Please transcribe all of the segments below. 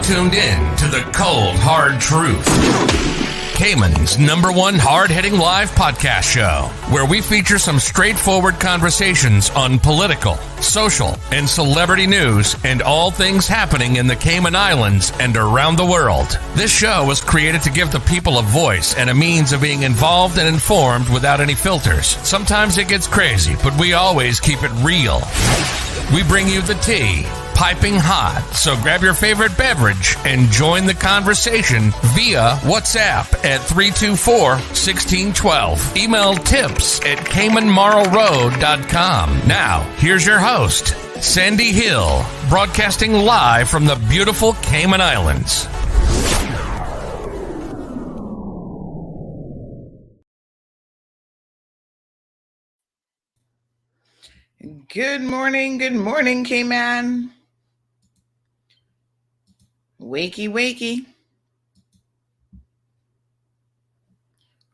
tuned in to the Cold Hard Truth, Cayman's #1 hard-hitting live podcast show, where we feature some straightforward conversations on political, social, and celebrity news and all things happening in the Cayman Islands and around the world. This show was created to give the people a voice and a means of being involved and informed without any filters. Sometimes it gets crazy, but we always keep it real. We bring you the tea, piping hot, so grab your favorite beverage and join the conversation via WhatsApp at 324-1612. Email tips@CaymanMarlRoad.com. Now, here's your host, Sandy Hill, broadcasting live from the beautiful Cayman Islands. Good morning, Cayman. Wakey, wakey.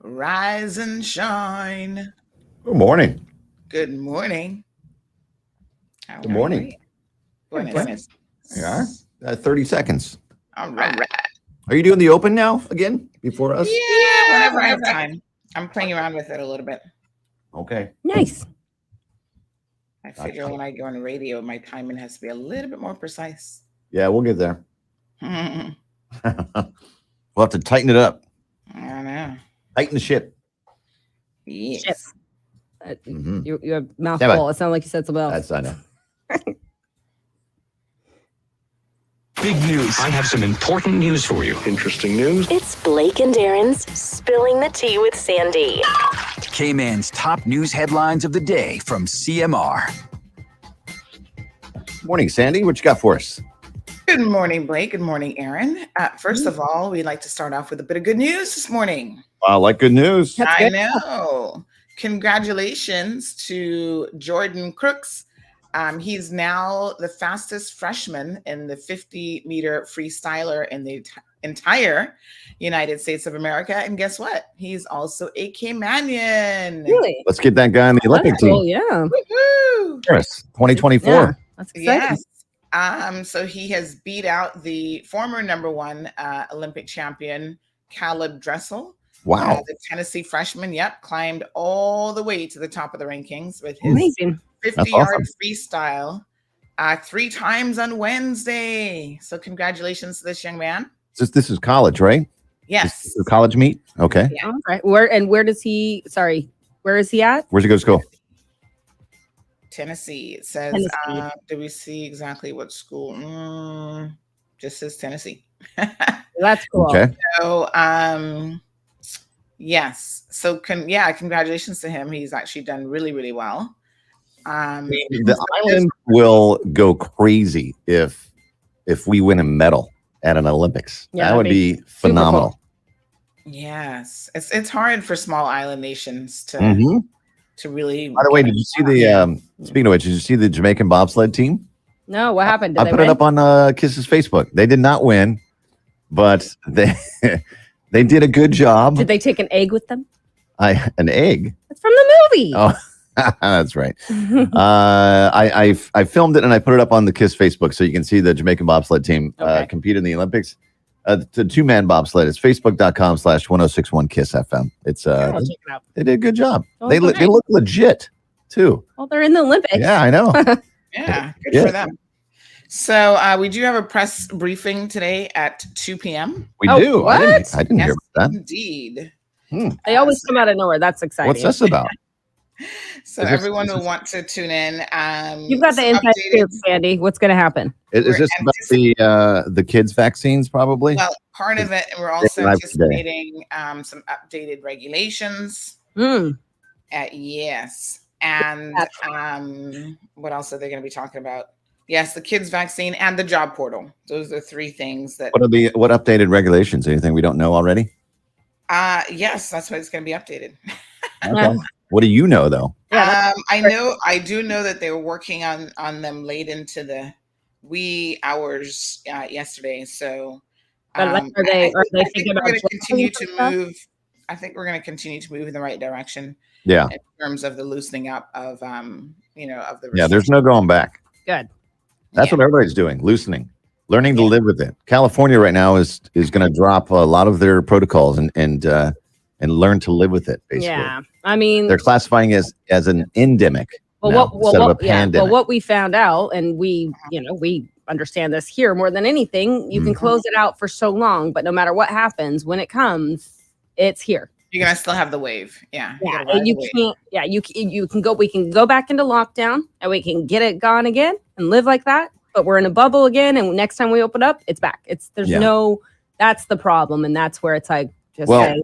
Rise and shine. Good morning. Good morning. Good morning. Buenos. You are? 30 seconds. All right. Are you doing the open now again before us? Yeah, whenever I have time. I'm playing around with it a little bit. Okay. Nice. I figure when I go on the radio, my timing has to be a little bit more precise. Yeah, we'll get there. I We'll have to tighten it up. know. Tighten the ship. Yes. You have mouthful. It sounded like you said something else. That's I know. Big news. I have some important news for you. Interesting news. It's Blake and Darren's Spilling the Tea with Sandy. Cayman's top news headlines of the day from CMR. Morning, Sandy. What you got for us? Good morning, Blake. Good morning, Aaron. First of all, we'd like to start off with a bit of good news this morning. I like good news. I know. Congratulations to Jordan Crooks. He's now the fastest freshman in the 50-meter freestyler in the entire United States of America. And guess what? He's also a Caymanian. Really? Let's get that guy in the Olympic team. Cool, yeah. Woo-hoo! Paris, 2024. Yeah, that's exciting. Yes. So he has beat out the former #1 Olympic champion, Caleb Dressel. Wow. The Tennessee freshman, climbed all the way to the top of the rankings with his Amazing. 50-yard freestyle 3 times on Wednesday. So congratulations to this young man. This is college, right? Yes. This is college meet? Okay. Yeah. All right. Where is he at? Where's he go to school? Tennessee. It says, Tennessee. do we see exactly what school? Just says Tennessee. That's cool. Okay. So, yes. So, congratulations to him. He's actually done really, really well. The island will go crazy if we win a medal at an Olympics. Yeah, that would be phenomenal. cool. Yes. It's hard for small island nations to really. By the way, did you see the speaking of which, did you see the Jamaican bobsled team? No, what happened? Did I they put win? it up on Kiss's Facebook. They did not win, but they they did a good job. Did they take an egg with them? An egg? It's from the movie. Oh, that's right. I filmed it and I put it up on the Kiss Facebook so you can see the Jamaican bobsled team compete in the Olympics. The 2-man bobsled is facebook.com/1061KISS-FM. It's I'll check it out. they did a good job. Oh, They okay. look legit too. Well, they're in the Olympics. Yeah, I know. Yeah, good for them. So we do have a press briefing today at 2 p.m. We Oh, do. what? I didn't hear about that. Indeed. They always come out of nowhere. That's exciting. What's this about? So everyone will want to tune in. You've got the inside scoop, Sandy. What's going to happen? Is this about the kids' vaccines? Probably. Well, part of it, and we're also live anticipating some updated regulations. Yes. And what else are they going to be talking about? Yes, the kids' vaccine and the job portal. Those are 3 things that. What updated regulations? Anything we don't know already? Yes, that's why it's going to be updated. Okay. What do you know though? Yeah, I do know that they were working on them late into the wee hours yesterday. So But are they thinking about continue to move? I think we're going to continue to move in the right direction. Yeah. In terms of the loosening up of of the there's no going back. Good. That's what everybody's doing, loosening. Learning to live with it. California right now is going to drop a lot of their protocols and learn to live with it. Basically, Yeah. I mean, they're classifying it as an endemic instead of a pandemic. what we found out, and we understand this here more than anything. You can close it out for so long, but no matter what happens, when it comes, it's here. You're gonna still have the wave. Yeah. You can't. Yeah, you can go. We can go back into lockdown, and we can get it gone again and live like that. But we're in a bubble again, and next time we open up, it's back. That's the problem, and that's where it's like just we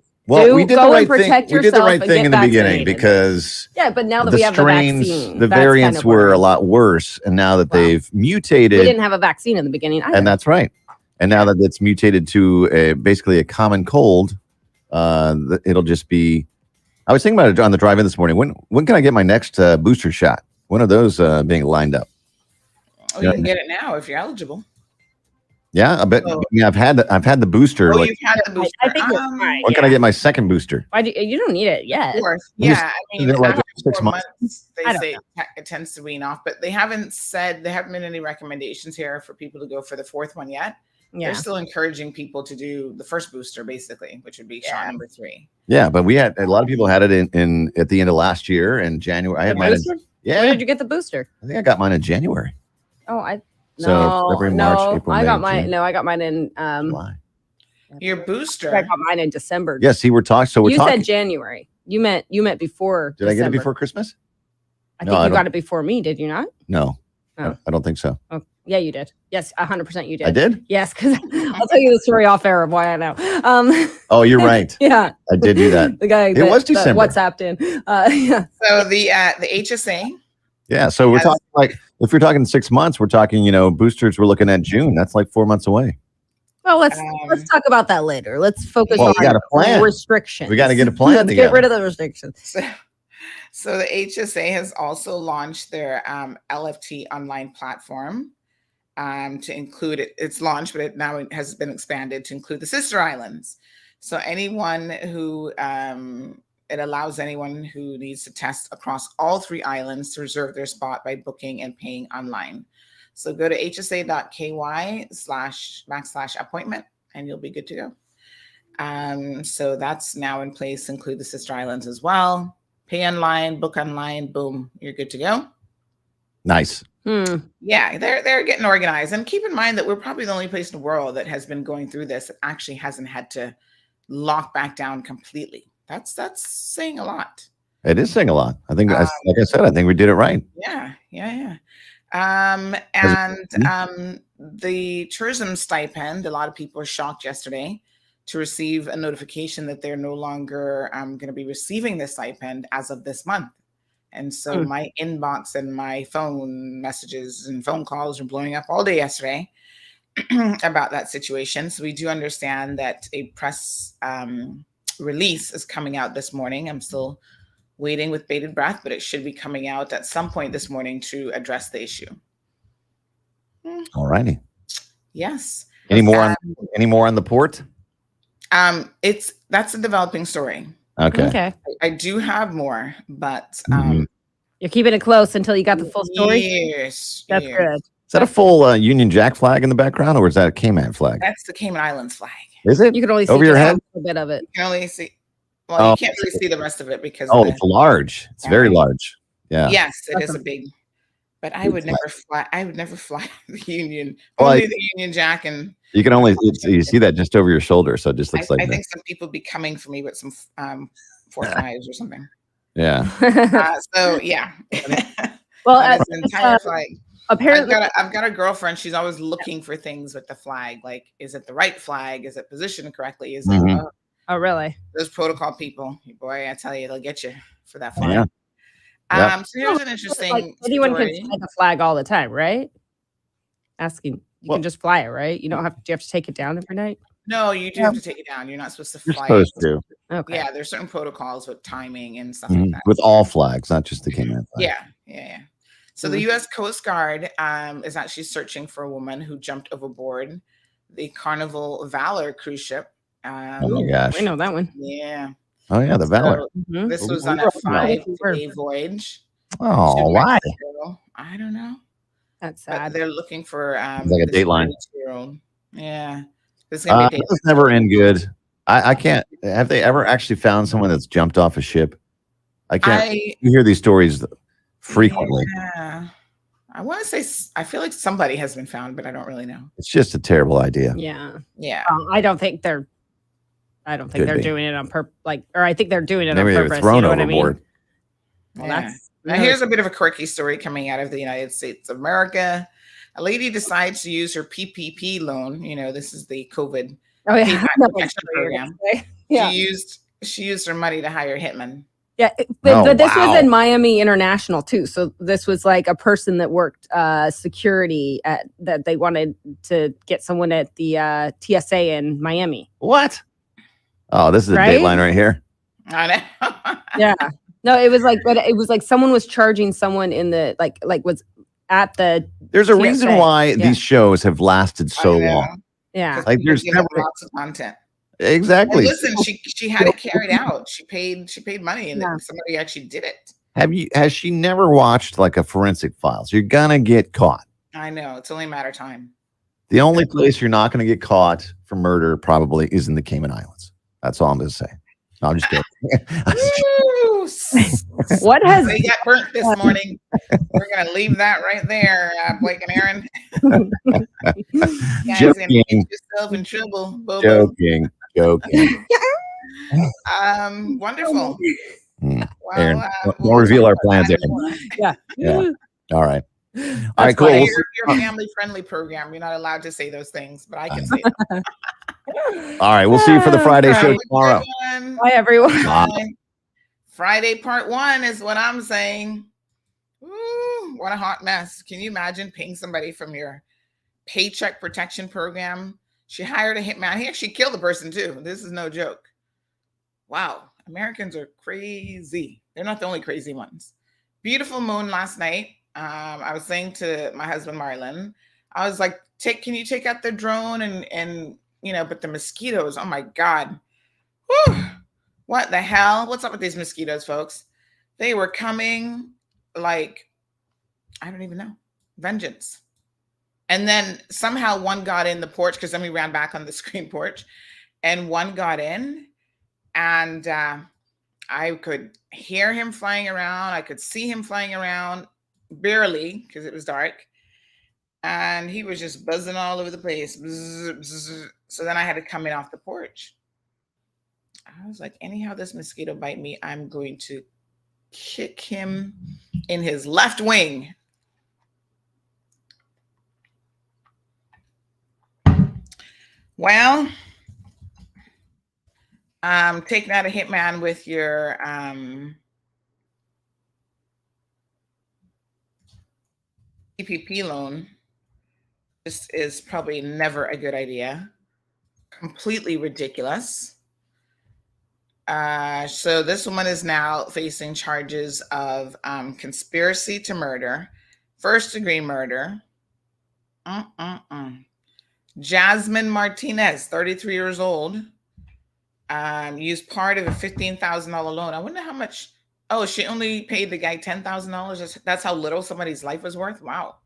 did the right thing. We did the right thing in the beginning because but now that we have the vaccine, the variants were a lot worse, and now that they've mutated, we didn't have a vaccine in the beginning either. And that's right. And now that it's mutated to basically a common cold, it'll just be. I was thinking about it on the drive-in this morning. When can I get my next booster shot? When are those being lined up? Oh, you can get it now if you're eligible. Yeah, I bet. I've had the booster. Oh, you've had the booster. I think you're fine. When can I get my second booster? You don't need it yet. Of course. Yeah, I mean, like after 6 4 months. they say it tends to wean off, but there haven't been any recommendations here for people to go for the fourth one yet. Yeah. They're still encouraging people to do the first booster, basically, which would be shot number 3. Yeah, but we had a lot of people had it in at the end of last year in January. I had mine. When did you get the booster? I think I got mine in January. Oh, February, March, April, I May, got mine. June. No, I got mine in July. Your booster. I got mine in December. Yes, we're talking. So you said January. You meant before. Did I get it before Christmas? I think you got it before me. Did you not? No, Oh. I don't think so. Oh, yeah, you did. Yes, 100% you did. I did? Yes, because I'll tell you the story off air of why I know. Oh, you're right. Yeah, I did do that. The guy. It was December. WhatsApped in. Yeah. So the HSA. Yeah, so we're talking like if you're talking 6 months, we're talking boosters. We're looking at June. That's like 4 months away. Well, let's talk about that later. Let's focus on we got a plan. Restrictions. We got to get a plan Let's together. get rid of the restrictions. So the HSA has also launched their LFT online platform to include it. It's launched, but it now has been expanded to include the sister islands. So anyone who it allows anyone who needs to test across all 3 islands to reserve their spot by booking and paying online. So go to hsa.ky/appointment and you'll be good to go. So that's now in place, include the sister islands as well. Pay online, book online, boom, you're good to go. Nice. Yeah, they're getting organized. And keep in mind that we're probably the only place in the world that has been going through this that actually hasn't had to lock back down completely. That's saying a lot. It is saying a lot. I think, like I said, I think we did it right. Yeah. The tourism stipend, a lot of people were shocked yesterday to receive a notification that they're no longer going to be receiving the stipend as of this month. And so my inbox and my phone messages and phone calls were blowing up all day yesterday about that situation. So we do understand that a press release is coming out this morning. I'm still waiting with bated breath, but it should be coming out at some point this morning to address the issue. All righty. Yes. Any more on the port? That's a developing story. Okay. I do have more, but you're keeping it close until you got the full story. Yes, that's good. Is that a full Union Jack flag in the background, or is that a Cayman flag? That's the Cayman Islands flag. Is it? You can only see over your head a bit of it. You can only see. Well, you can't really see the rest of it because. It's large. It's very large. Yeah. Yes, it is a big. But I would never fly. I would never fly the Union. Well, only the Union Jack, and you can only you see that just over your shoulder, so it just looks like. I think some people be coming for me with some 4.5s or something. Yeah. So yeah. Well, an entire flag. Apparently, I've got a girlfriend. She's always looking for things with the flag. Like, is it the right flag? Is it positioned correctly? Is it? Oh, really? Those protocol people, boy, I tell you, they'll get you for that flag. Yeah. So here's an interesting. Anyone can fly the flag all the time, right? Asking, you can just fly it, right? You don't have. Do you have to take it down every night? No, you do have to take it down. You're not supposed to fly. You're supposed to. Okay. Yeah, there's certain protocols with timing and stuff like that. With all flags, not just the Cayman flag. Yeah. So the U.S. Coast Guard is actually searching for a woman who jumped overboard the Carnival Valor cruise ship. Oh my gosh, I know that one. Yeah. Oh yeah, the Valor. This was on a 5-day voyage. Oh, why? I don't know. That's But sad. they're looking for It's like a this Dateline. 32-year-old. Yeah. This is gonna be Those never end good. I can't. Have they ever actually found someone that's jumped off a ship? I can't. You hear these stories frequently. Yeah. I want to say I feel like somebody has been found, but I don't really know. It's just a terrible idea. Yeah. Yeah. I don't think they're Could be. doing it on purpose. Or I think they're doing it Maybe on they purpose. were thrown you know what I overboard. mean? Well, Yeah. that's Now here's a bit of a quirky story coming out of the United States of America. A lady decides to use her PPP loan. You know, this is the COVID oh yeah. payback No, protection program. Yeah. She used her money to hire hitmen. Yeah, but this was in Miami International too. So this was like a person that worked security that they wanted to get someone at the TSA in Miami. What? Oh, this is a Dateline right here. I know. Yeah. No, it was like, but it was like someone was charging someone in the like was at the. There's a TSA. reason why these shows have lasted so long. Yeah, like there's never lots of content. Exactly. And listen, she had it carried out. She paid money, and somebody actually did it. Has she never watched like a Forensic Files? You're gonna get caught. I know, it's only a matter of time. The only place you're not gonna get caught for murder probably is in the Cayman Islands. That's all I'm gonna say. No, I'm just kidding. What has they got burnt this morning? We're gonna leave that right there, Blake and Aaron. Guys, gonna get yourself in trouble. Bobo. Joking. Wonderful. Well, Aaron, we'll we'll reveal our plans, Aaron. Yeah. All right. All right, cool. Your family-friendly program. You're not allowed to say those things, but I can say them. All right, we'll see you for the Friday show tomorrow. Bye, everyone. Bye. Friday part 1 is what I'm saying. Ooh, what a hot mess. Can you imagine paying somebody from your paycheck protection program? She hired a hitman. He actually killed the person too. This is no joke. Wow. Americans are crazy. They're not the only crazy ones. Beautiful moon last night. I was saying to my husband, Marlon, I was like, can you take out the drone and but the mosquitoes, oh my God. Whew. What the hell? What's up with these mosquitoes, folks? They were coming like, I don't even know, vengeance. And then somehow one got in the porch, because then we ran back on the screen porch, and one got in, and I could hear him flying around. I could see him flying around, barely, because it was dark. And he was just buzzing all over the place. Bzz, bzz. So then I had to come in off the porch. I was like, anyhow, this mosquito bite me, I'm going to kick him in his left wing. Well, taking out a hitman with your PPP loan, this is probably never a good idea. Completely ridiculous. So this woman is now facing charges of conspiracy to murder, first-degree murder. Jasmine Martinez, 33 years old, used part of a $15,000 loan. I wonder how much. Oh, she only paid the guy $10,000. That's how little somebody's life was worth. Wow.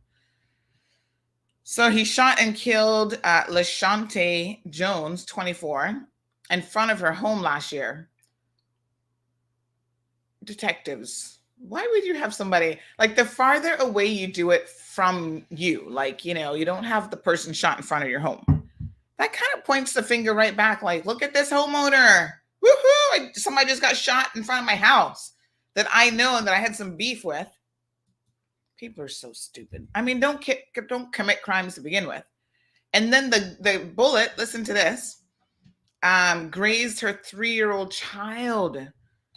So he shot and killed LaShante Jones, 24, in front of her home last year. Detectives, why would you have somebody, like, the farther away you do it from you, like, you don't have the person shot in front of your home, that kind of points the finger right back, like, look at this homeowner. Woohoo! Somebody just got shot in front of my house that I know and that I had some beef with. People are so stupid. I mean, don't commit crimes to begin with. And then the bullet, listen to this, grazed her 3-year-old child.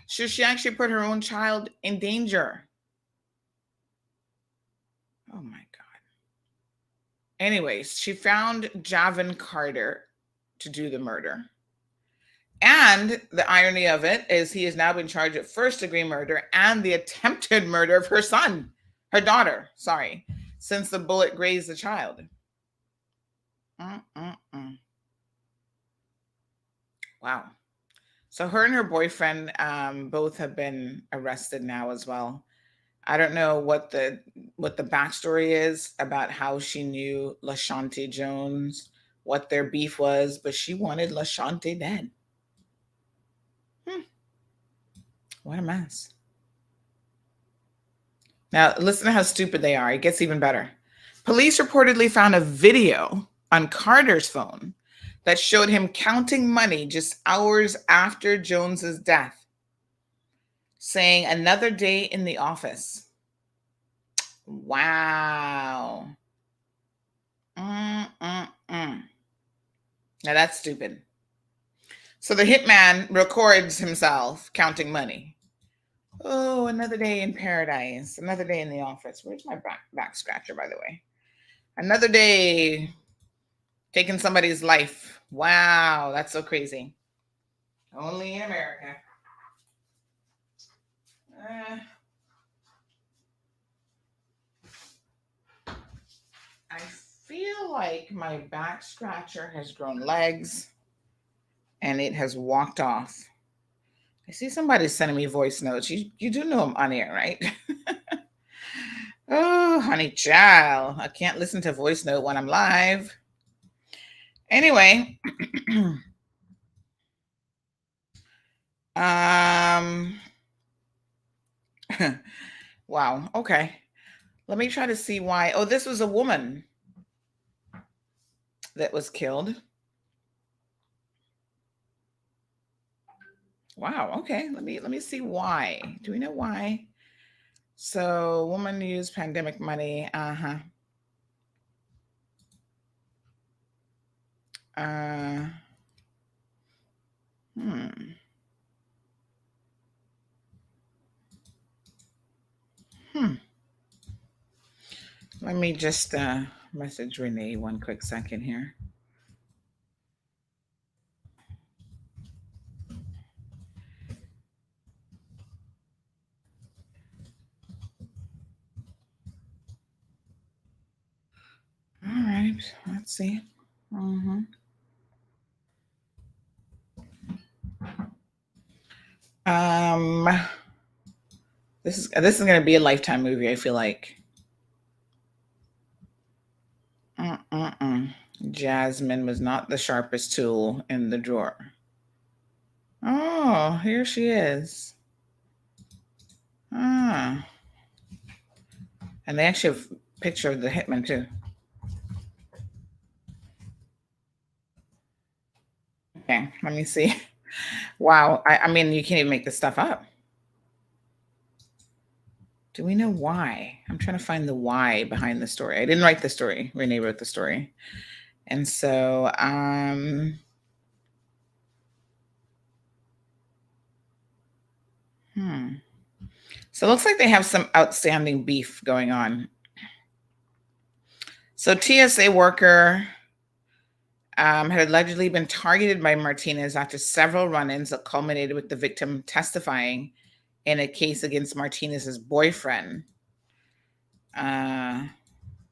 So she actually put her own child in danger. Oh my God. Anyways, she found Javin Carter to do the murder. And the irony of it is he has now been charged with first-degree murder and the attempted murder of her daughter, since the bullet grazed the child. Wow. So her and her boyfriend both have been arrested now as well. I don't know what the backstory is about how she knew LaShante Jones, what their beef was, but she wanted LaShante dead. What a mess. Now, listen to how stupid they are. It gets even better. Police reportedly found a video on Carter's phone that showed him counting money just hours after Jones's death, saying another day in the office. Wow. Now that's stupid. So the hitman records himself counting money. Oh, another day in paradise. Another day in the office. Where's my back scratcher, by the way? Another day taking somebody's life. Wow, that's so crazy. Only in America. I feel like my back scratcher has grown legs and it has walked off. I see somebody sending me voice notes. You do know I'm on air, right? Oh, honey child. I can't listen to voice note when I'm live. Anyway. Wow. Okay. Let me try to see why. Oh, this was a woman that was killed. Wow. Okay. Let me see why. Do we know why? So, woman used pandemic money. Let me just message Renee one quick second here. All right, let's see. This is going to be a Lifetime movie, I feel like. Jasmine was not the sharpest tool in the drawer. Oh, here she is. And they actually have a picture of the hitman too. Okay, let me see. Wow, I mean, you can't even make this stuff up. Do we know why? I'm trying to find the why behind the story. I didn't write the story. Renee wrote the story. And so, So it looks like they have some outstanding beef going on. So TSA worker had allegedly been targeted by Martinez after several run-ins that culminated with the victim testifying in a case against Martinez's boyfriend.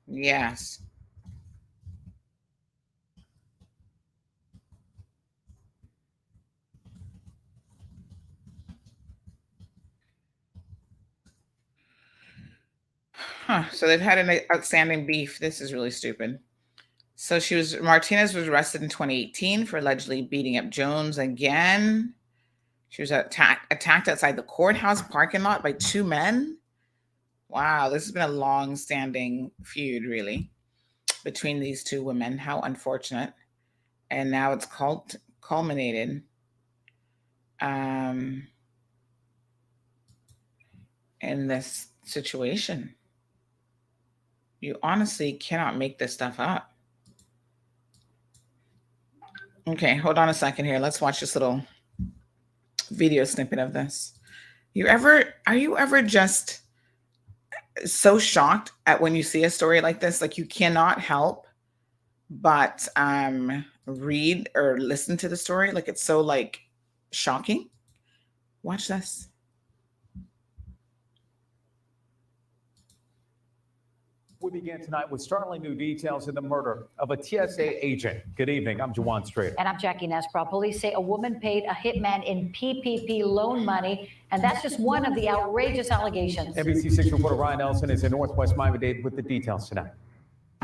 Yes. So they've had an outstanding beef. This is really stupid. So Martinez was arrested in 2018 for allegedly beating up Jones again. She was attacked outside the courthouse parking lot by two men. Wow, this has been a long-standing feud, really, between these two women. How unfortunate. And now it's culminated in this situation. You honestly cannot make this stuff up. Okay, hold on a second here. Let's watch this little video snippet of this. Are you ever just so shocked at when you see a story like this? Like, you cannot help but read or listen to the story. Like, it's so like shocking. Watch this. We begin tonight with startling new details in the murder of a TSA agent. Good evening. I'm Jawan Strader. And I'm Jackie Nesbrough. Police say a woman paid a hitman in PPP loan money, and that's just one of the outrageous allegations. NBC6 reporter Ryan Nelson is in Northwest Miami-Dade with the details tonight.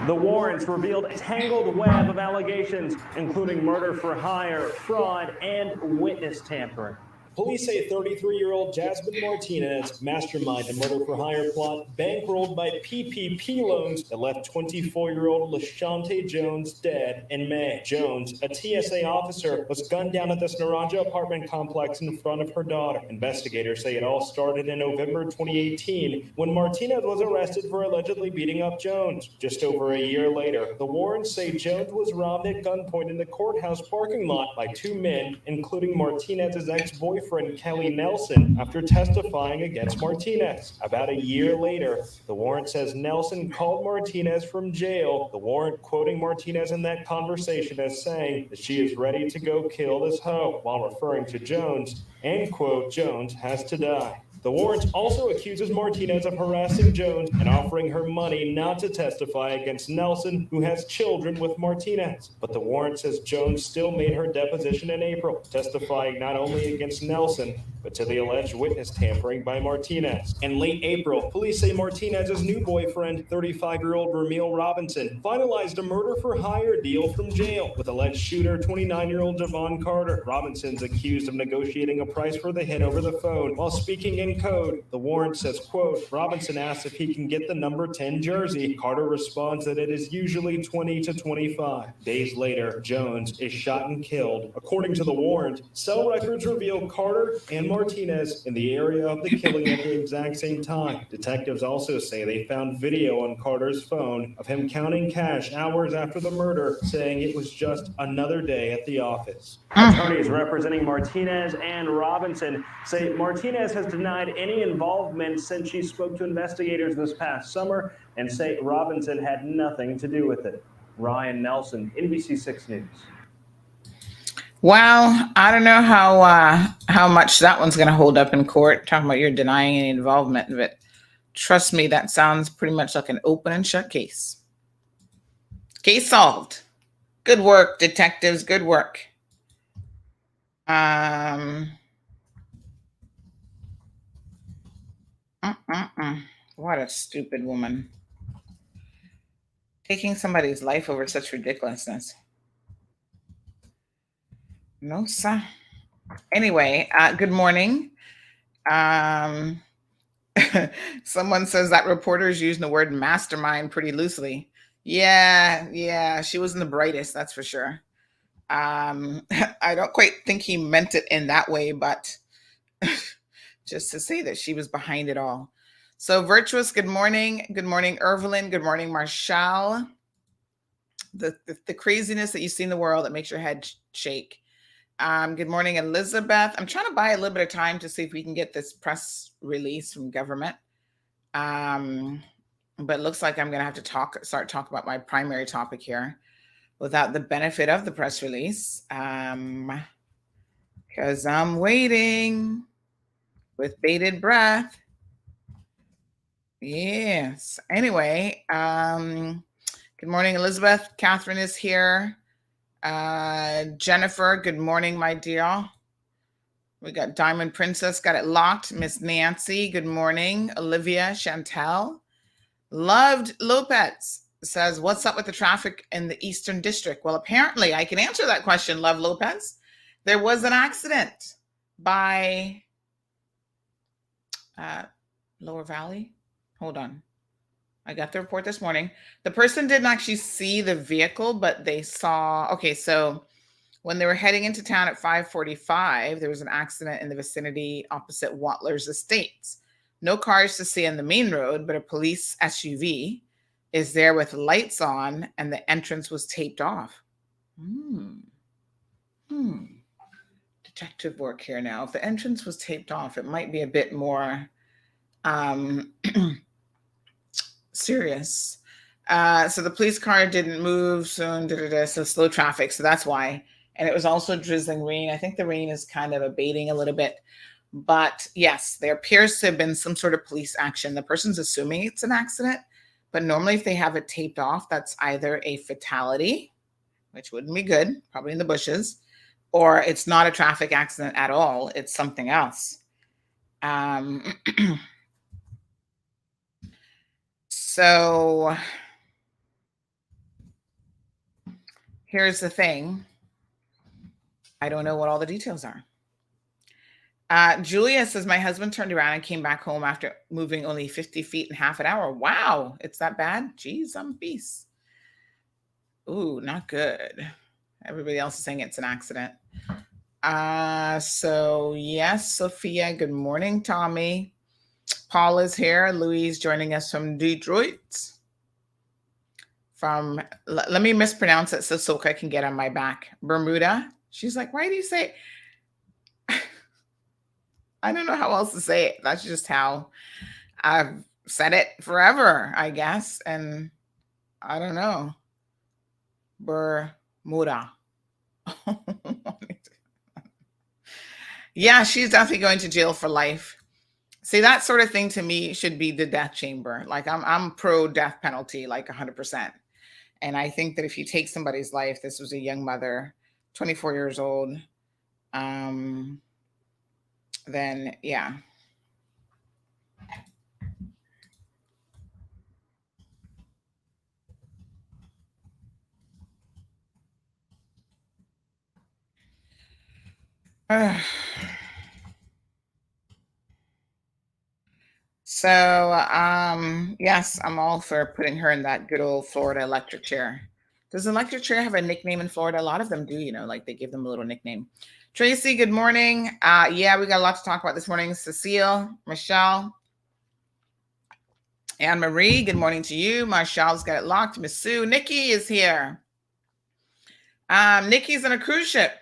The warrants revealed a tangled web of allegations, including murder for hire, fraud, and witness tampering. Police say 33-year-old Jasmine Martinez masterminded a murder for hire plot bankrolled by PPP loans that left 24-year-old LaShante Jones dead in May. Jones, a TSA officer, was gunned down at this Naranja apartment complex in front of her daughter. Investigators say it all started in November 2018 when Martinez was arrested for allegedly beating up Jones. Just over a year later, the warrants say Jones was robbed at gunpoint in the courthouse parking lot by two men, including Martinez's ex-boyfriend Kelly Nelson, after testifying against Martinez. About a year later, the warrant says Nelson called Martinez from jail, the warrant quoting Martinez in that conversation as saying that she is ready to go kill this hoe, while referring to Jones, and quote, Jones has to die. The warrant also accuses Martinez of harassing Jones and offering her money not to testify against Nelson, who has children with Martinez. But the warrant says Jones still made her deposition in April, testifying not only against Nelson, but to the alleged witness tampering by Martinez. In late April, police say Martinez's new boyfriend, 35-year-old Ramil Robinson, finalized a murder for hire deal from jail with alleged shooter, 29-year-old Javon Carter. Robinson's accused of negotiating a price for the hit over the phone while speaking in code. The warrant says, quote, Robinson asks if he can get the number 10 jersey. Carter responds that it is usually 20 to 25. Days later, Jones is shot and killed. According to the warrant, cell records reveal Carter and Martinez in the area of the killing at the exact same time. Detectives also say they found video on Carter's phone of him counting cash hours after the murder, saying it was just another day at the office. Attorneys representing Martinez and Robinson say Martinez has denied any involvement since she spoke to investigators this past summer and say Robinson had nothing to do with it. Ryan Nelson, NBC6 News. Well, I don't know how much that one's going to hold up in court, talking about you're denying any involvement, but trust me, that sounds pretty much like an open and shut case. Case solved. Good work, detectives. Good work. What a stupid woman. Taking somebody's life over such ridiculousness. No, sir. Anyway, good morning. Someone says that reporter's using the word mastermind pretty loosely. Yeah, she wasn't the brightest, that's for sure. I don't quite think he meant it in that way, but just to say that she was behind it all. So Virtuous, good morning. Good morning, Evelyn. Good morning, Marshall. The craziness that you see in the world that makes your head shake. Good morning, Elizabeth. I'm trying to buy a little bit of time to see if we can get this press release from government. But it looks like I'm going to have to start talking about my primary topic here without the benefit of the press release. Because I'm waiting with bated breath. Yes. Anyway, good morning, Elizabeth. Catherine is here. Jennifer, good morning, my dear. We got Diamond Princess, got it locked. Miss Nancy, good morning. Olivia, Chantel. Loved Lopez says, what's up with the traffic in the Eastern District? Well, apparently I can answer that question, Love Lopez. There was an accident by Lower Valley. Hold on. I got the report this morning. The person didn't actually see the vehicle, but they saw, okay, so when they were heading into town at 5:45, there was an accident in the vicinity opposite Watler's Estates. No cars to see on the main road, but a police SUV is there with lights on and the entrance was taped off. Detective work here now. If the entrance was taped off, it might be a bit more serious. So the police car didn't move soon, so slow traffic. So that's why. And it was also drizzling rain. I think the rain is kind of abating a little bit. But yes, there appears to have been some sort of police action. The person's assuming it's an accident, But normally if they have it taped off, that's either a fatality, which wouldn't be good, probably in the bushes, or it's not a traffic accident at all. It's something else. So here's the thing. I don't know what all the details are. Julia says, my husband turned around and came back home after moving only 50 feet in half an hour. Wow, it's that bad? Geez, I'm a beast. Ooh, not good. Everybody else is saying it's an accident. So yes, Sophia, good morning, Tommy. Paul is here. Louise joining us from Detroit. Let me mispronounce it so Soka can get on my back. Bermuda. She's like, why do you say I don't know how else to say it. That's just how I've said it forever, I guess. And I don't know. Bermuda. Yeah, she's definitely going to jail for life. See, that sort of thing to me should be the death chamber. Like I'm pro death penalty, like 100%. And I think that if you take somebody's life, this was a young mother, 24 years old, then yeah. So, yes, I'm all for putting her in that good old Florida electric chair. Does an electric chair have a nickname in Florida? A lot of them do, like they give them a little nickname. Tracy, good morning. Yeah, we got a lot to talk about this morning. Cecile, Michelle, Anne Marie, good morning to you. Michelle's got it locked. Miss Sue, Nikki is here. Nikki's on a cruise ship.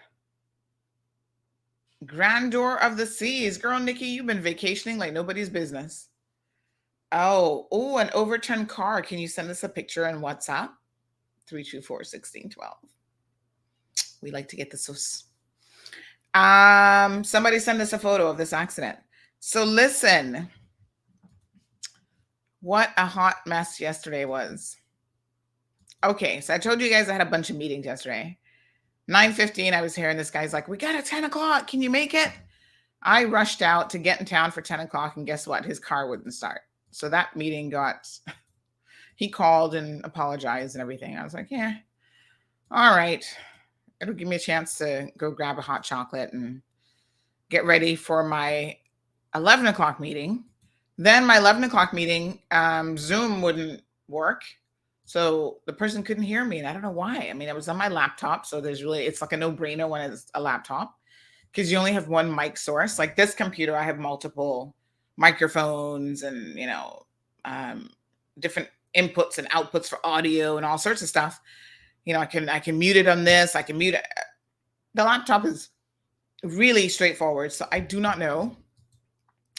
Grandeur of the Seas. Girl, Nikki, you've been vacationing like nobody's business. Oh, an overturned car. Can you send us a picture on WhatsApp? 324-1612. We like to get the sauce. Somebody send us a photo of this accident. So listen, what a hot mess yesterday was. Okay, so I told you guys I had a bunch of meetings yesterday. 9:15, I was here, and this guy's like, we got at 10 o'clock. Can you make it? I rushed out to get in town for 10 o'clock, and guess what? His car wouldn't start. So that meeting he called and apologized and everything. I was like, yeah, all right. It'll give me a chance to go grab a hot chocolate and get ready for my 11 o'clock meeting. Then my 11 o'clock meeting, Zoom wouldn't work. So the person couldn't hear me, and I don't know why. I mean, it was on my laptop, so it's like a no-brainer when it's a laptop because you only have one mic source. Like this computer, I have multiple microphones and, different inputs and outputs for audio and all sorts of stuff. I can mute it on this. I can mute it. The laptop is really straightforward, so I do not know.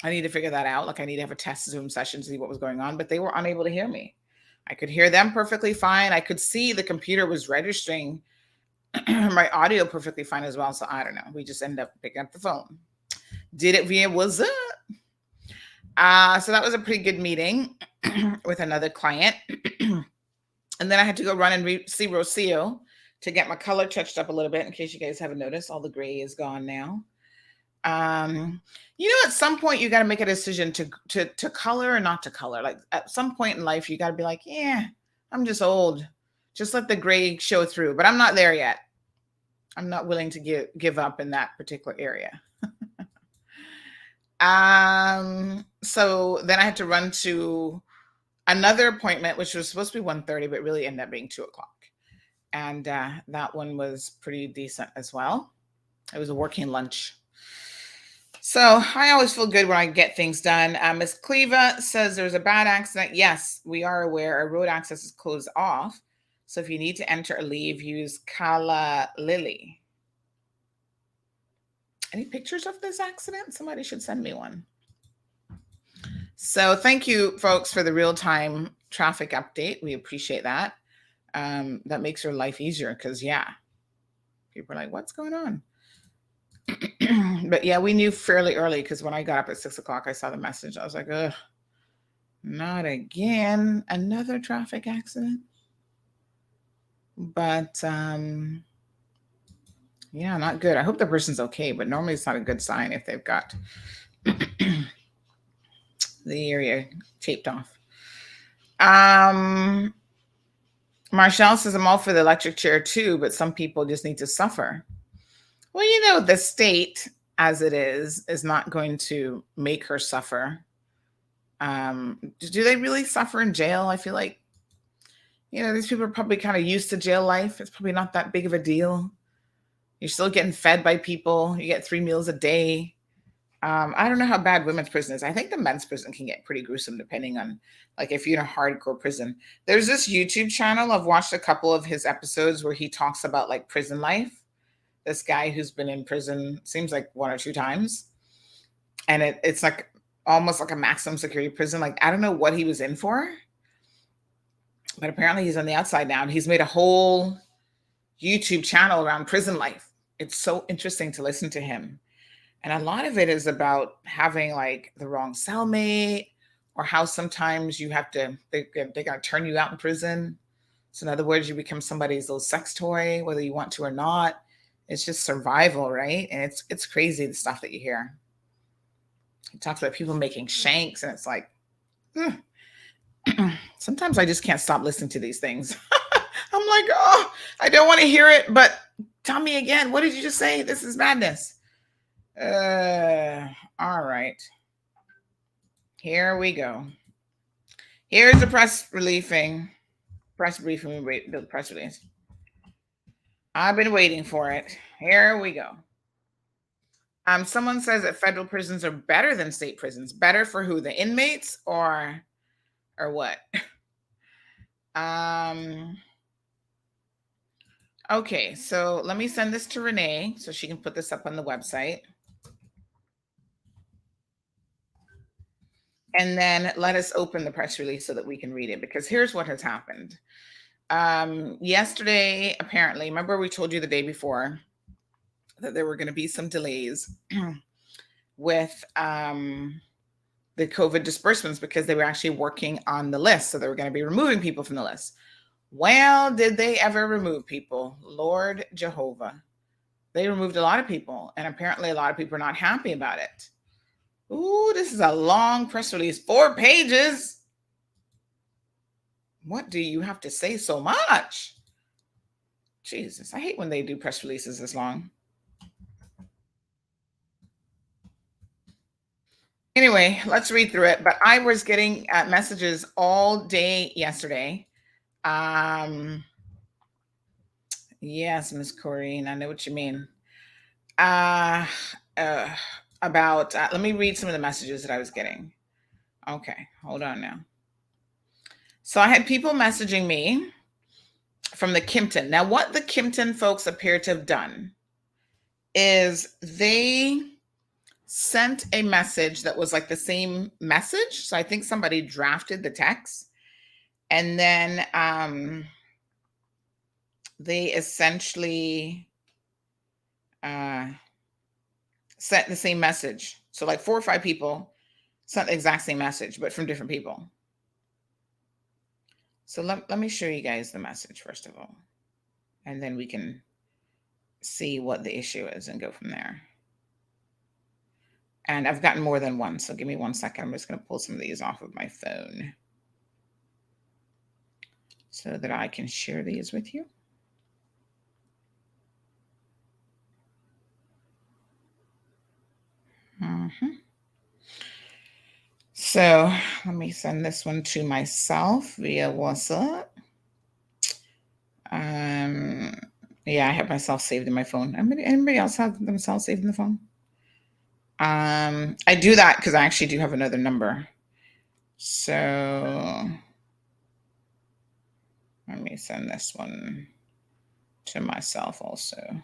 I need to figure that out. Like I need to have a test Zoom session to see what was going on, but they were unable to hear me. I could hear them perfectly fine. I could see the computer was registering my audio perfectly fine as well. So I don't know. We just ended up picking up the phone. Did it via WhatsApp. So that was a pretty good meeting with another client. And then I had to go run and see Rocio to get my color touched up a little bit. In case you guys haven't noticed, all the gray is gone now. At some point you got to make a decision to color or not to color. Like at some point in life, you got to be like, yeah, I'm just old. Just let the gray show through. But I'm not there yet. I'm not willing to give up in that particular area. So then I had to run to another appointment, which was supposed to be 1:30, but really ended up being 2 o'clock. And that one was pretty decent as well. It was a working lunch. So I always feel good when I get things done. Miss Cleva says there's a bad accident. Yes, we are aware our road access is closed off. So if you need to enter or leave, use Kala Lily. Any pictures of this accident? Somebody should send me one. So thank you, folks, for the real-time traffic update. We appreciate that. That makes your life easier because, yeah, people are like, what's going on? But yeah, we knew fairly early because when I got up at 6 o'clock, I saw the message. I was like, ugh, Not again. Another traffic accident. But yeah, not good. I hope the person's okay, but normally it's not a good sign if they've got the area taped off. Marshall says, I'm all for the electric chair too, but some people just need to suffer. Well, you know, the state as it is not going to make her suffer. Do they really suffer in jail? I feel like, you know, these people are probably kind of used to jail life. It's probably not that big of a deal. You're still getting fed by people. You get 3 meals a day. I don't know how bad women's prison is. I think the men's prison can get pretty gruesome depending on, like, if you're in a hardcore prison. There's this YouTube channel. I've watched a couple of his episodes where he talks about like prison life. This guy who's been in prison seems like 1 or 2 times. And it's like almost like a maximum security prison. Like, I don't know what he was in for, but apparently he's on the outside now. And he's made a whole YouTube channel around prison life. It's so interesting to listen to him. And a lot of it is about having like the wrong cellmate, or how sometimes you have to, they got to turn you out in prison. So in other words, you become somebody's little sex toy, whether you want to or not. It's just survival, right? And it's crazy, the stuff that you hear. He talks about people making shanks, and it's like, sometimes I just can't stop listening to these things. I'm like, oh, I don't want to hear it, but tell me again. What did you just say? This is madness. All right. Here we go. Here's the press briefing. The press release. I've been waiting for it. Here we go. Someone says that federal prisons are better than state prisons. Better for who? The inmates or what? Okay, so let me send this to Renee so she can put this up on the website. And then let us open the press release so that we can read it, because here's what has happened. Yesterday, apparently, remember we told you the day before that there were going to be some delays with the COVID disbursements because they were actually working on the list. So they were going to be removing people from the list. Well, did they ever remove people? Lord Jehovah. They removed a lot of people, and apparently a lot of people are not happy about it. Ooh, this is a long press release, 4 pages. What do you have to say so much? Jesus, I hate when they do press releases this long. Anyway, let's read through it. But I was getting messages all day yesterday. Yes, Miss Corrine, I know what you mean. About, let me read some of the messages that I was getting. Okay, hold on now. So I had people messaging me from the Kimpton. Now, what the Kimpton folks appear to have done is they sent a message that was like the same message. So I think somebody drafted the text, and then they essentially sent the same message. So like 4 or 5 people sent the exact same message, but from different people. So let me show you guys the message first of all, and then we can see what the issue is and go from there. And I've gotten more than one, so give me 1 second. I'm just going to pull some of these off of my phone so that I can share these with you. So let me send this one to myself via WhatsApp. Yeah, I have myself saved in my phone. Anybody else have themselves saved in the phone? I do that because I actually do have another number. So let me send this one to myself also.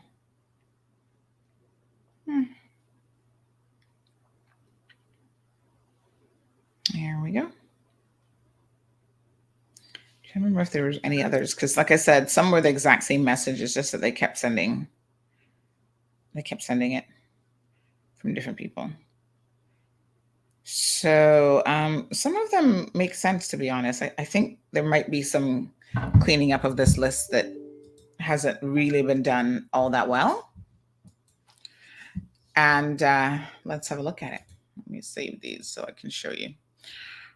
Here we go. I can't remember if there was any others, because like I said, some were the exact same message. It's just that they kept sending it from different people. So some of them make sense, to be honest. I think there might be some cleaning up of this list that hasn't really been done all that well. And let's have a look at it. Let me save these so I can show you.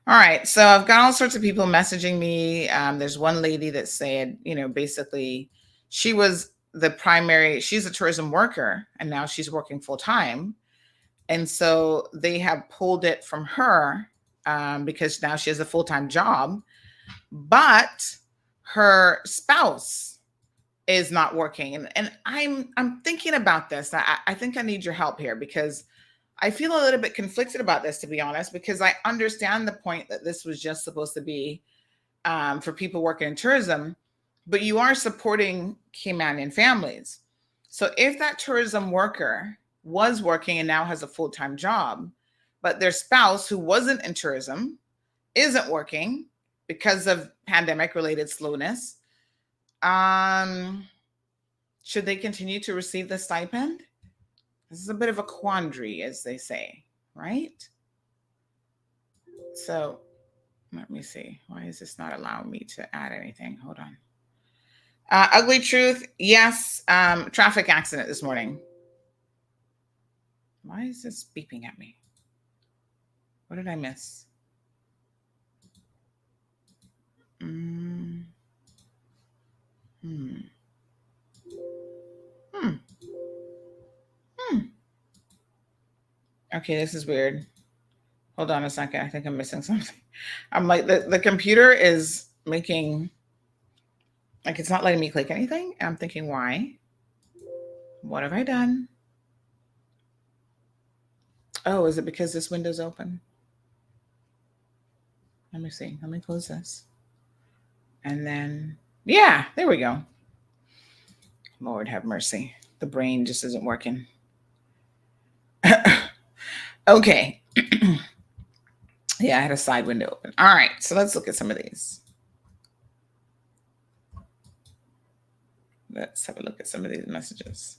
All right, so I've got all sorts of people messaging me. There's one lady that said, basically she's a tourism worker, and now she's working full time. And so they have pulled it from her because now she has a full-time job, but her spouse is not working. And I'm thinking about this. I think I need your help here because I feel a little bit conflicted about this, to be honest, because I understand the point that this was just supposed to be for people working in tourism, but you are supporting Caymanian families. So if that tourism worker was working and now has a full-time job, but their spouse who wasn't in tourism isn't working because of pandemic-related slowness, should they continue to receive the stipend? This is a bit of a quandary, as they say, right? So let me see. Why is this not allowing me to add anything? Hold on. Ugly truth. Yes. Traffic accident this morning. Why is this beeping at me? What did I miss? Okay, this is weird. Hold on a second. I think I'm missing something. I'm like, the computer is making, like, it's not letting me click anything. And I'm thinking, why? What have I done? Oh, is it because this window's open? Let me see. Let me close this. And then, yeah, there we go. Lord have mercy. The brain just isn't working. Okay. Yeah, I had a side window open. All right, so let's look at some of these. Let's have a look at some of these messages.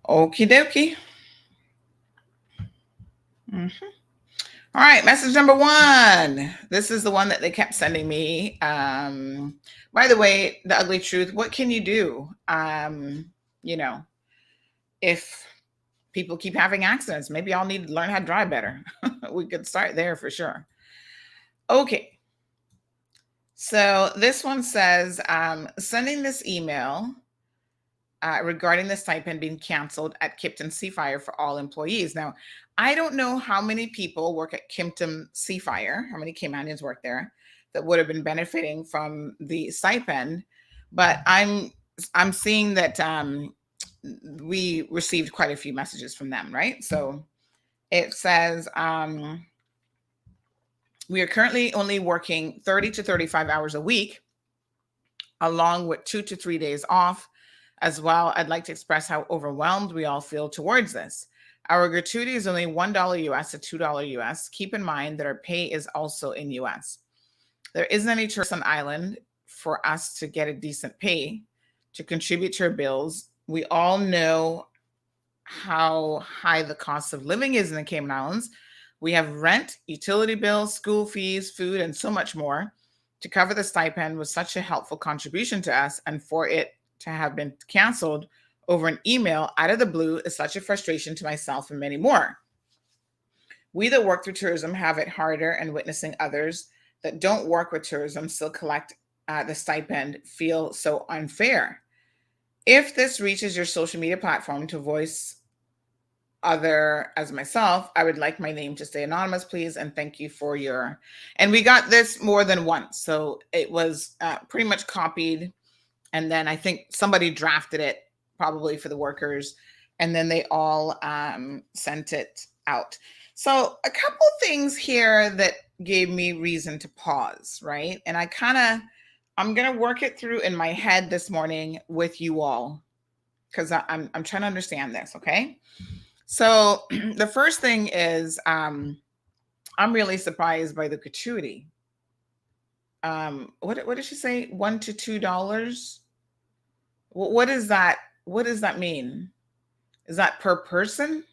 Okie dokie. All right, message number 1. This is the one that they kept sending me. By the way, the ugly truth, what can you do? If people keep having accidents, maybe I'll need to learn how to drive better. We could start there for sure. Okay. So this one says, sending this email regarding the stipend being canceled at Kipton Sea Fire for all employees. Now, I don't know how many people work at Kipton Sea Fire, how many Caymanians work there that would have been benefiting from the stipend, but I'm seeing that we received quite a few messages from them, right? So it says, we are currently only working 30 to 35 hours a week, along with 2 to 3 days off. As well, I'd like to express how overwhelmed we all feel towards this. Our gratuity is only $1 US to $2 US. Keep in mind that our pay is also in US. There isn't any tourist on island for us to get a decent pay to contribute to our bills. We all know how high the cost of living is in the Cayman Islands. We have rent, utility bills, school fees, food, and so much more. To cover the stipend was such a helpful contribution to us, and for it to have been canceled over an email out of the blue is such a frustration to myself and many more. We that work through tourism have it harder, and witnessing others that don't work with tourism still collect the stipend feel so unfair. If this reaches your social media platform to voice other as myself, I would like my name to stay anonymous, please, and thank you for your, and we got this more than once, so it was pretty much copied, and then I think somebody drafted it probably for the workers, and then they all sent it out. So a couple things here that gave me reason to pause, right? And I'm gonna work it through in my head this morning with you all, because I'm trying to understand this, okay? So the first thing is I'm really surprised by the gratuity. What did she say? $1 to $2? What is that? What does that mean? Is that per person?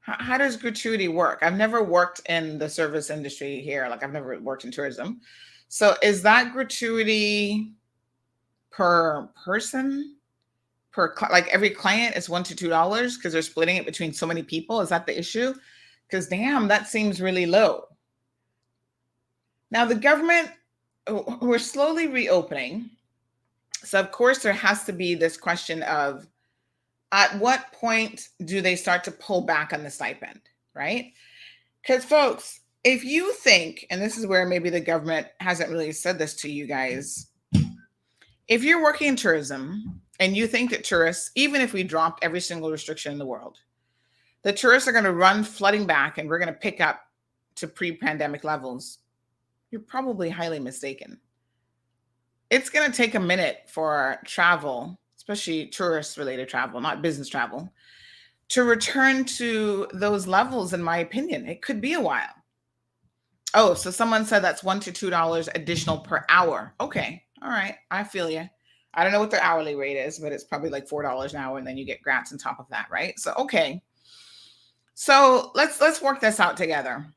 How does gratuity work? I've never worked in the service industry here. Like I've never worked in tourism. So is that gratuity per person? Like every client is $1 to $2 because they're splitting it between so many people? Is that the issue? Because damn, that seems really low. Now the government, we're slowly reopening. So of course there has to be this question of at what point do they start to pull back on the stipend, right? Because folks, if you think, and this is where maybe the government hasn't really said this to you guys, if you're working in tourism and you think that tourists, even if we dropped every single restriction in the world, the tourists are going to run flooding back and we're going to pick up to pre-pandemic levels, you're probably highly mistaken. It's going to take a minute for travel, especially tourist-related travel, not business travel, to return to those levels, in my opinion. It could be a while. Oh, so someone said that's $1 to $2 additional per hour. Okay, all right, I feel you. I don't know what their hourly rate is, but it's probably like $4 an hour, and then you get grants on top of that, right? So, okay. So let's work this out together.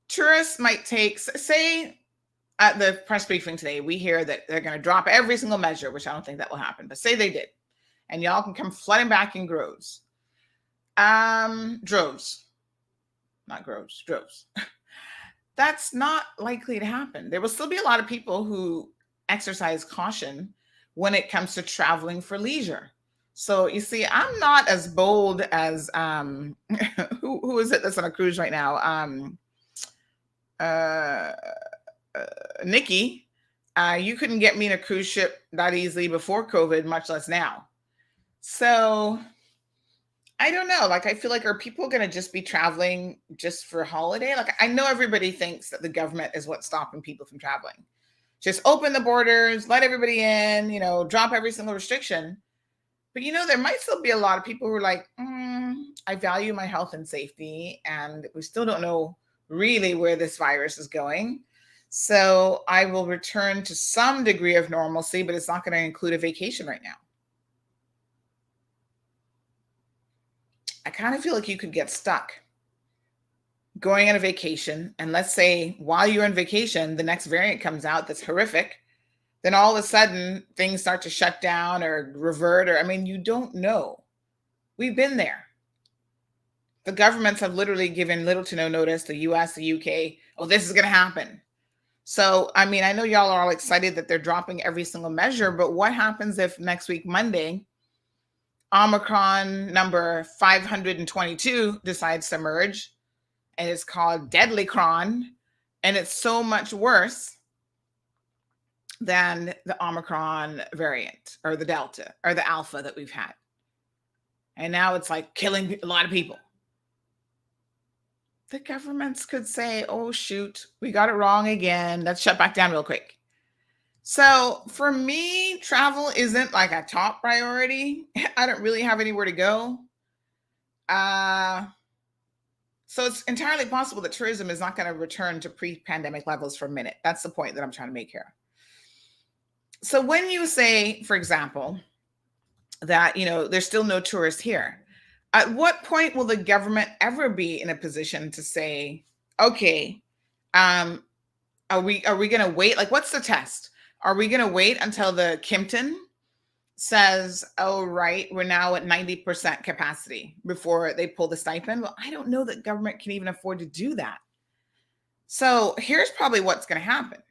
Tourists might take, say, at the press briefing today, we hear that they're going to drop every single measure, which I don't think that will happen, but say they did, and y'all can come flooding back in droves. Droves. That's not likely to happen. There will still be a lot of people who exercise caution when it comes to traveling for leisure. So you see, I'm not as bold as who is it that's on a cruise right now? Nikki. You couldn't get me in a cruise ship that easily before COVID, much less now. So I don't know. Like, I feel like, are people going to just be traveling just for a holiday? Like, I know everybody thinks that the government is what's stopping people from traveling. Just open the borders, let everybody in, drop every single restriction. But, there might still be a lot of people who are like, I value my health and safety, and we still don't know really where this virus is going. So I will return to some degree of normalcy, but it's not going to include a vacation right now. I kind of feel like you could get stuck going on a vacation. And let's say while you're on vacation, the next variant comes out that's horrific. Then all of a sudden things start to shut down or revert, you don't know. We've been there. The governments have literally given little to no notice, the US, the UK, this is going to happen. So, I know y'all are all excited that they're dropping every single measure, but what happens if next week, Monday, Omicron number 522 decides to emerge, and it's called Deadlycron, and it's so much worse than the Omicron variant or the Delta or the Alpha that we've had. And now it's like killing a lot of people. The governments could say, oh, shoot, we got it wrong again. Let's shut back down real quick. So for me, travel isn't like a top priority. I don't really have anywhere to go. So it's entirely possible that tourism is not going to return to pre-pandemic levels for a minute. That's the point that I'm trying to make here. So when you say, for example, that, there's still no tourists here, at what point will the government ever be in a position to say, okay, are we going to wait? Like, what's the test? Are we going to wait until the Kimpton says, oh, right, we're now at 90% capacity before they pull the stipend? Well, I don't know that government can even afford to do that. So here's probably what's going to happen.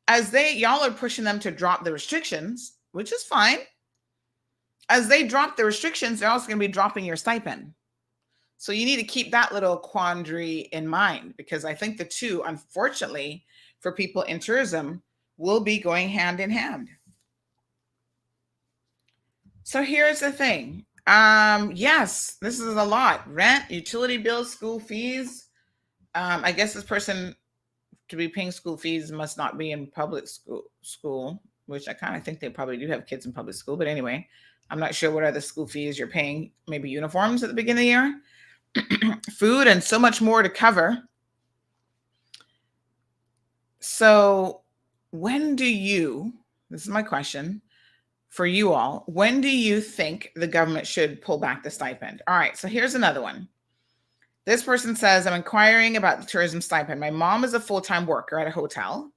As y'all are pushing them to drop the restrictions, which is fine. As they drop the restrictions, they're also going to be dropping your stipend. So you need to keep that little quandary in mind, because I think the two, unfortunately, for people in tourism, will be going hand in hand. So here's the thing. Yes, this is a lot. Rent, utility bills, school fees. I guess this person to be paying school fees must not be in public school, which I kind of think they probably do have kids in public school. But anyway, I'm not sure what other school fees you're paying. Maybe uniforms at the beginning of the year, food, and so much more to cover. So when do you, this is my question, for you all. When do you think the government should pull back the stipend? All right, so here's another one. This person says, I'm inquiring about the tourism stipend. My mom is a full-time worker at a hotel,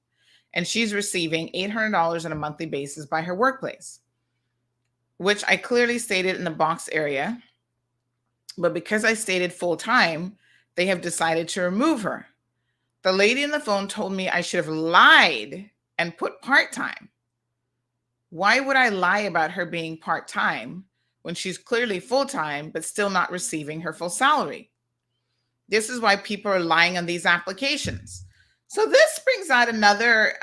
and she's receiving $800 on a monthly basis by her workplace, which I clearly stated in the box area. But because I stated full-time, they have decided to remove her. The lady on the phone told me I should have lied and put part-time. Why would I lie about her being part-time when she's clearly full-time but still not receiving her full salary? This is why people are lying on these applications. So this brings out another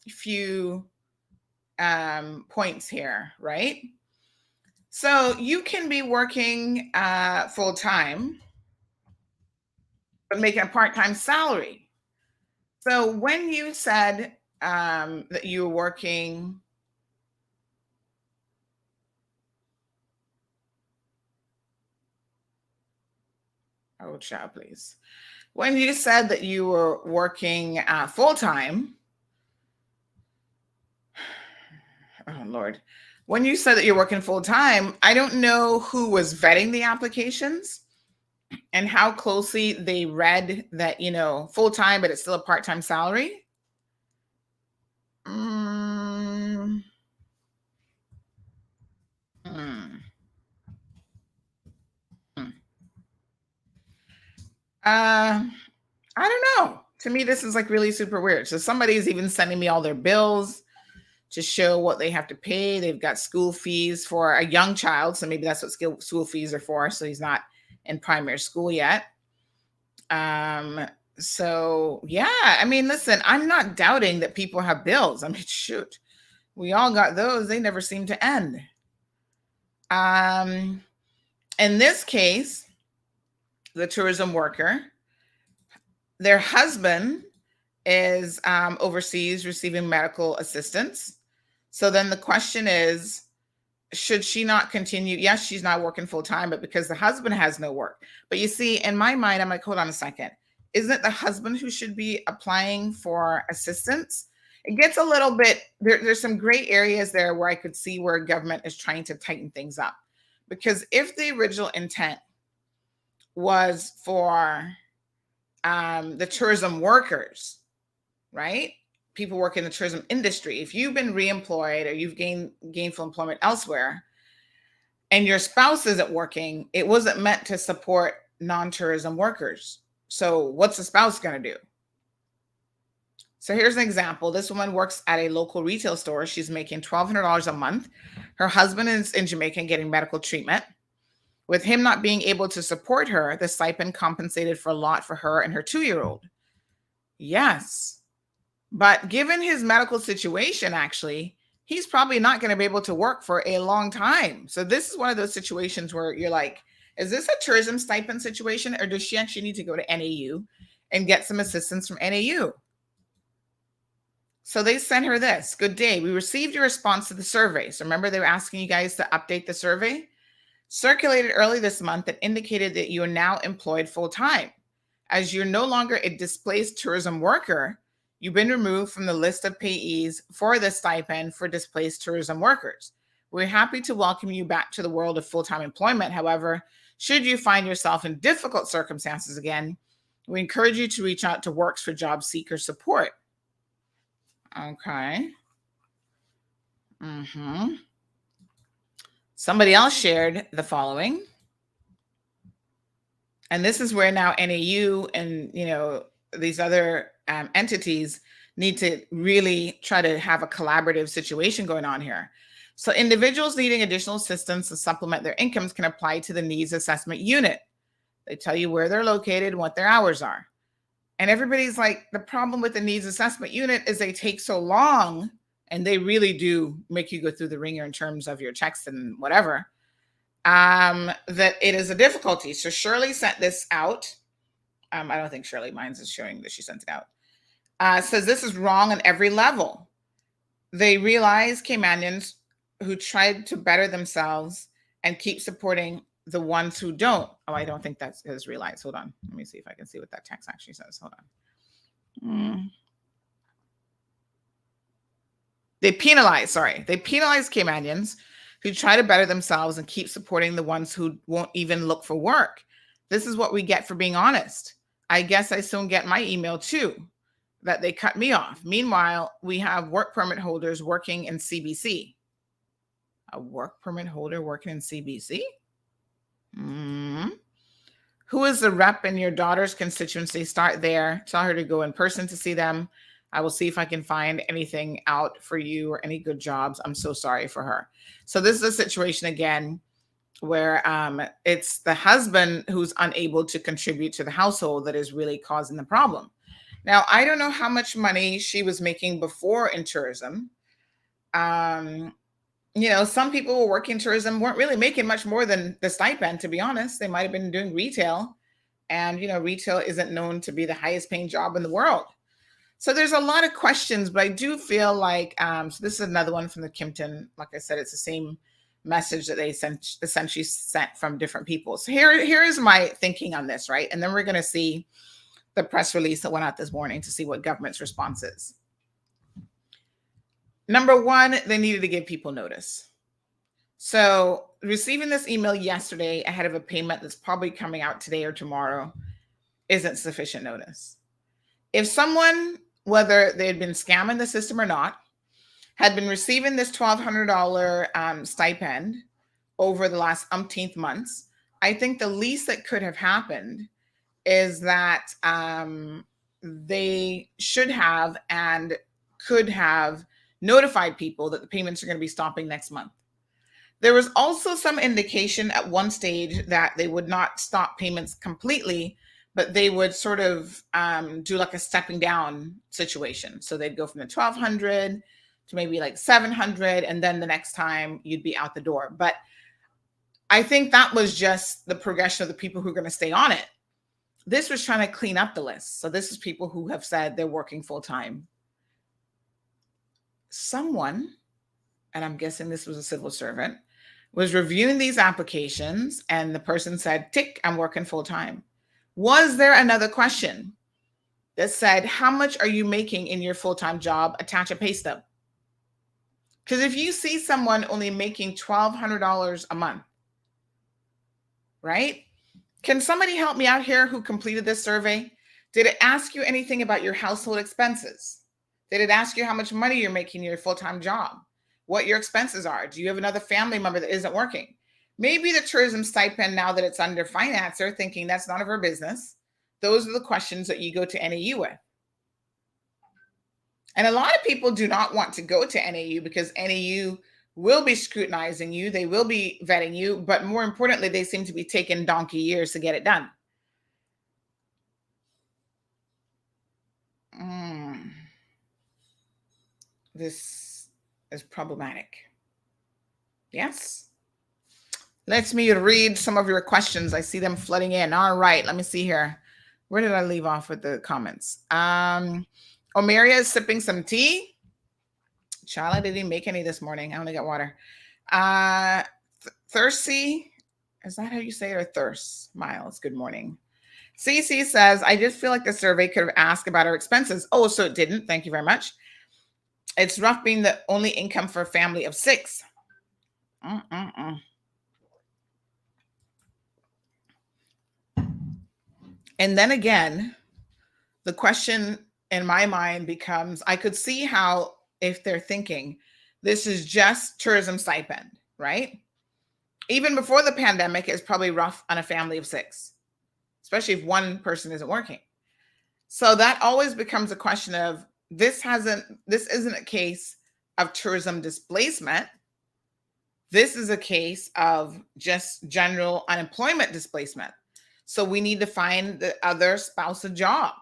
few points here, right? So you can be working full-time but making a part-time salary. So when you said that you were working please. When you said that you were working full-time, oh Lord, when you said that you're working full-time, I don't know who was vetting the applications and how closely they read that, full-time, but it's still a part-time salary. I don't know. To me, this is like really super weird. So somebody's even sending me all their bills to show what they have to pay. They've got school fees for a young child. So maybe that's what school fees are for. So he's not in primary school yet. So yeah, I mean, listen, I'm not doubting that people have bills. I mean, shoot, we all got those. They never seem to end. In this case, the tourism worker, their husband is overseas receiving medical assistance. So then the question is, should she not continue? Yes, she's not working full time, but because the husband has no work. But you see, in my mind, I'm like, hold on a second. Isn't it the husband who should be applying for assistance? It gets a little bit, there's some gray areas there where I could see where government is trying to tighten things up. Because if the original intent was for the tourism workers, right? People work in the tourism industry. If you've been reemployed or you've gained gainful employment elsewhere and your spouse isn't working, it wasn't meant to support non-tourism workers. So what's the spouse going to do? So here's an example. This woman works at a local retail store. She's making $1,200 a month. Her husband is in Jamaica getting medical treatment. With him not being able to support her, the stipend compensated for a lot for her and her 2-year-old. Yes. But given his medical situation, actually, he's probably not going to be able to work for a long time. So this is one of those situations where you're like, is this a tourism stipend situation, or does she actually need to go to NAU and get some assistance from NAU? So they sent her this. Good day. We received your response to the survey. So remember, they were asking you guys to update the survey? Circulated early this month that indicated that you are now employed full-time. As you're no longer a displaced tourism worker, you've been removed from the list of payees for the stipend for displaced tourism workers. We're happy to welcome you back to the world of full-time employment. However, should you find yourself in difficult circumstances again, we encourage you to reach out to Works for Job Seeker Support. Okay. Somebody else shared the following. And this is where now NAU and, these other entities need to really try to have a collaborative situation going on here. So individuals needing additional assistance to supplement their incomes can apply to the needs assessment unit. They tell you where they're located and what their hours are. And everybody's like, the problem with the needs assessment unit is they take so long, and they really do make you go through the ringer in terms of your checks and whatever, that it is a difficulty. So Shirley sent this out. I don't think Shirley, mine's is showing that she sent it out. Says this is wrong on every level. They realize Caymanians who tried to better themselves and keep supporting the ones who don't. Oh, I don't think that's his realize. Hold on. Let me see if I can see what that text actually says. Hold on. They penalize Caymanians who try to better themselves and keep supporting the ones who won't even look for work. This is what we get for being honest. I guess I soon get my email too, that they cut me off. Meanwhile, we have work permit holders working in CBC. A work permit holder working in CBC? Who is the rep in your daughter's constituency? Start there. Tell her to go in person to see them. I will see if I can find anything out for you or any good jobs. I'm so sorry for her. So this is a situation again where it's the husband who's unable to contribute to the household that is really causing the problem. Now, I don't know how much money she was making before in tourism. Some people who work in tourism weren't really making much more than the stipend, to be honest. They might have been doing retail, and retail isn't known to be the highest paying job in the world. So there's a lot of questions, but I do feel like, so this is another one from the Kimpton. Like I said, it's the same message that they essentially sent from different people. So here is my thinking on this, right? And then we're going to see the press release that went out this morning to see what government's response is. Number one, they needed to give people notice. So receiving this email yesterday ahead of a payment that's probably coming out today or tomorrow isn't sufficient notice. If someone, whether they had been scamming the system or not, had been receiving this $1,200 stipend over the last umpteenth months, I think the least that could have happened is that they should have and could have notified people that the payments are going to be stopping next month. There was also some indication at one stage that they would not stop payments completely, but they would sort of do like a stepping down situation. So they'd go from the 1,200 to maybe like 700, and then the next time you'd be out the door. But I think that was just the progression of the people who are going to stay on it. This was trying to clean up the list. So this is people who have said they're working full time. Someone, and I'm guessing this was a civil servant, was reviewing these applications, and the person said, tick, I'm working full time. Was there another question that said, how much are you making in your full-time job? Attach a pay stub. Because if you see someone only making $1,200 a month, right? Can somebody help me out here who completed this survey? Did it ask you anything about your household expenses? Did it ask you how much money you're making in your full-time job? What your expenses are? Do you have another family member that isn't working? Maybe the tourism stipend, now that it's under finance, are thinking that's none of our business. Those are the questions that you go to NAU with. And a lot of people do not want to go to NAU because NAU will be scrutinizing you. They will be vetting you. But more importantly, they seem to be taking donkey years to get it done. This is problematic. Yes. Let me read some of your questions. I see them flooding in. All right, let me see here. Where did I leave off with the comments? Omeria is sipping some tea. Child, I didn't make any this morning. I only got water. Thirsty, is that how you say it? Or thirst? Miles, good morning. CC says, I just feel like the survey could have asked about our expenses. Oh, so it didn't. Thank you very much. It's rough being the only income for a family of 6. And then again, the question in my mind becomes, I could see how, if they're thinking this is just tourism stipend, right? Even before the pandemic, it's probably rough on a family of 6, especially if one person isn't working. So that always becomes a question of, this isn't a case of tourism displacement. This is a case of just general unemployment displacement. So we need to find the other spouse a job.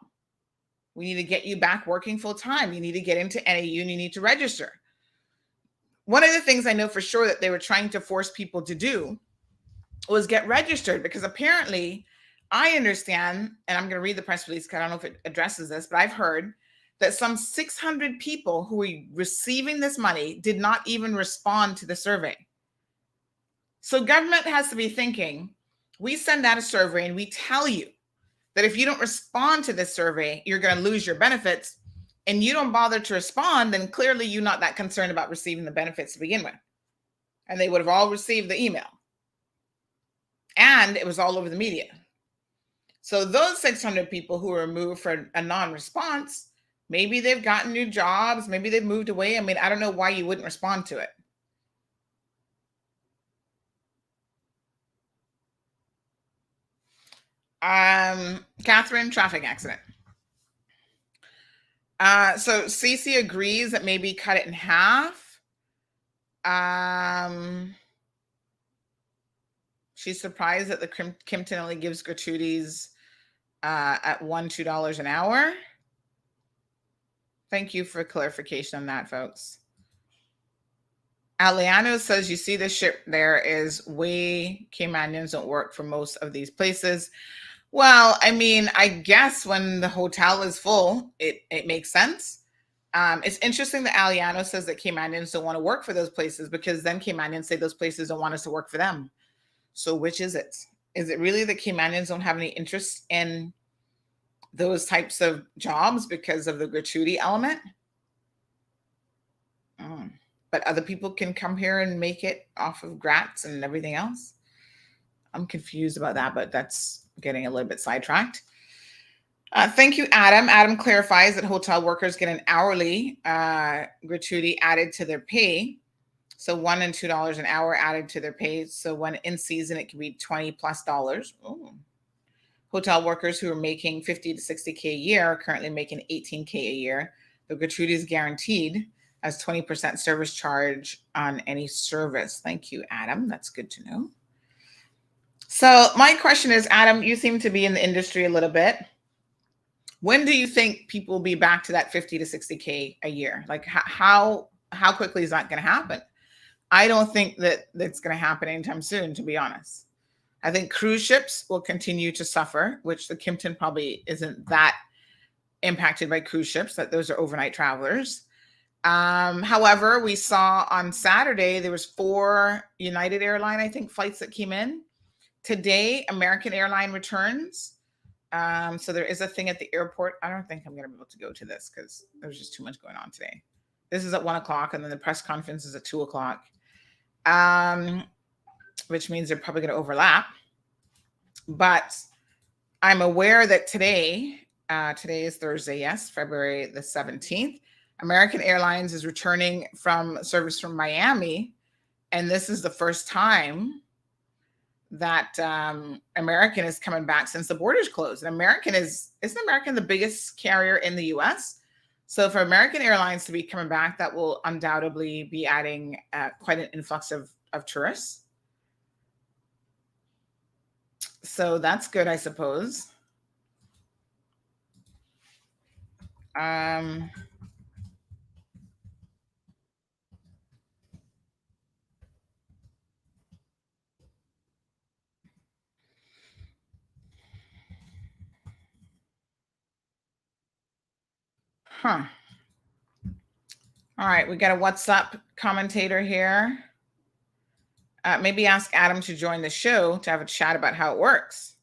We need to get you back working full time. You need to get into NAU and you need to register. One of the things I know for sure that they were trying to force people to do was get registered, because apparently, I understand, and I'm going to read the press release because I don't know if it addresses this, but I've heard that some 600 people who were receiving this money did not even respond to the survey. So government has to be thinking, we send out a survey and we tell you that if you don't respond to this survey, you're going to lose your benefits. and you don't bother to respond, then clearly you're not that concerned about receiving the benefits to begin with. And they would have all received the email. And it was all over the media. So those 600 people who were removed for a non-response, maybe they've gotten new jobs, maybe they've moved away. I mean, I don't know why you wouldn't respond to it. Catherine, traffic accident. So Cece agrees that maybe cut it in half. She's surprised that the Kimpton only gives gratuities at $1-2 an hour. Thank you for clarification on that, folks. Aliano says, you see the ship there is way Caymanians don't work for most of these places. Well, I mean, I guess when the hotel is full, it makes sense. It's interesting that Aliano says that Caymanians don't want to work for those places, because then Caymanians say those places don't want us to work for them. So which is it? Is it really that Caymanians don't have any interest in those types of jobs because of the gratuity element? But other people can come here and make it off of grats and everything else? I'm confused about that, but that's getting a little bit sidetracked. Thank you, Adam. Adam clarifies that hotel workers get an hourly gratuity added to their pay. So $1 and $2 an hour added to their pay. So when in season, it can be $20+. Ooh. Hotel workers who are making $50 to $60K a year are currently making $18K a year. The gratuity is guaranteed as 20% service charge on any service. Thank you, Adam. That's good to know. So my question is, Adam, you seem to be in the industry a little bit. When do you think people will be back to that 50 to 60K a year? Like how quickly is that going to happen? I don't think that that's going to happen anytime soon, to be honest. I think cruise ships will continue to suffer, which the Kimpton probably isn't that impacted by cruise ships, that those are overnight travelers. However, we saw on Saturday, there was 4 United Airline, I think, flights that came in. Today, American Airline returns. So there is a thing at the airport. I don't think I'm going to be able to go to this because there's just too much going on today. This is at 1 o'clock, and then the press conference is at 2 o'clock, which means they're probably going to overlap. But I'm aware that today is Thursday, yes, February the 17th, American Airlines is returning from service from Miami. And this is the first time that American is coming back since the borders closed. And isn't American the biggest carrier in the US? So for American Airlines to be coming back, that will undoubtedly be adding quite an influx of tourists. So that's good, I suppose. All right, we got a WhatsApp commentator here. Maybe ask Adam to join the show to have a chat about how it works.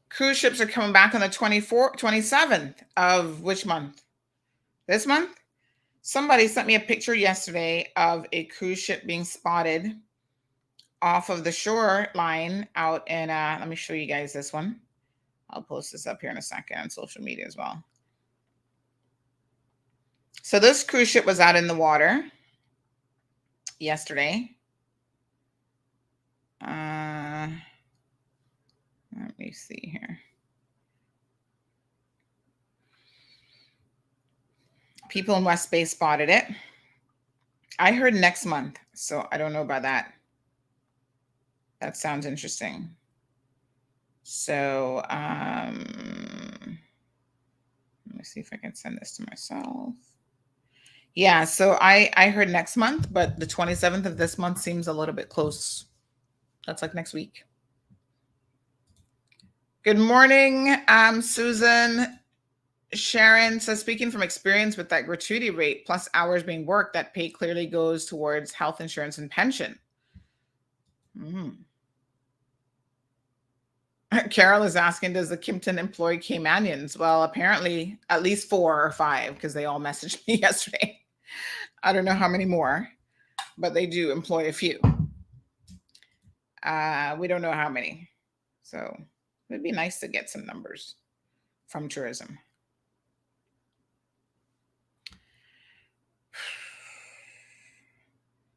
Cruise ships are coming back on the 27th of which month? This month? Somebody sent me a picture yesterday of a cruise ship being spotted off of the shoreline out in, let me show you guys this one. I'll post this up here in a second on social media as well. So this cruise ship was out in the water yesterday. Let me see here. People in West Bay spotted it. I heard next month, so I don't know about that. That sounds interesting. So let me see if I can send this to myself. Yeah, so I heard next month, but the 27th of this month seems a little bit close. That's like next week. Good morning, Susan. Sharon says, speaking from experience with that gratuity rate plus hours being worked, that pay clearly goes towards health insurance and pension. Mhm. Carol is asking, does the Kimpton employ Caymanians? Well, apparently at least 4 or 5, because they all messaged me yesterday. I don't know how many more, but they do employ a few. We don't know how many. So it'd be nice to get some numbers from tourism.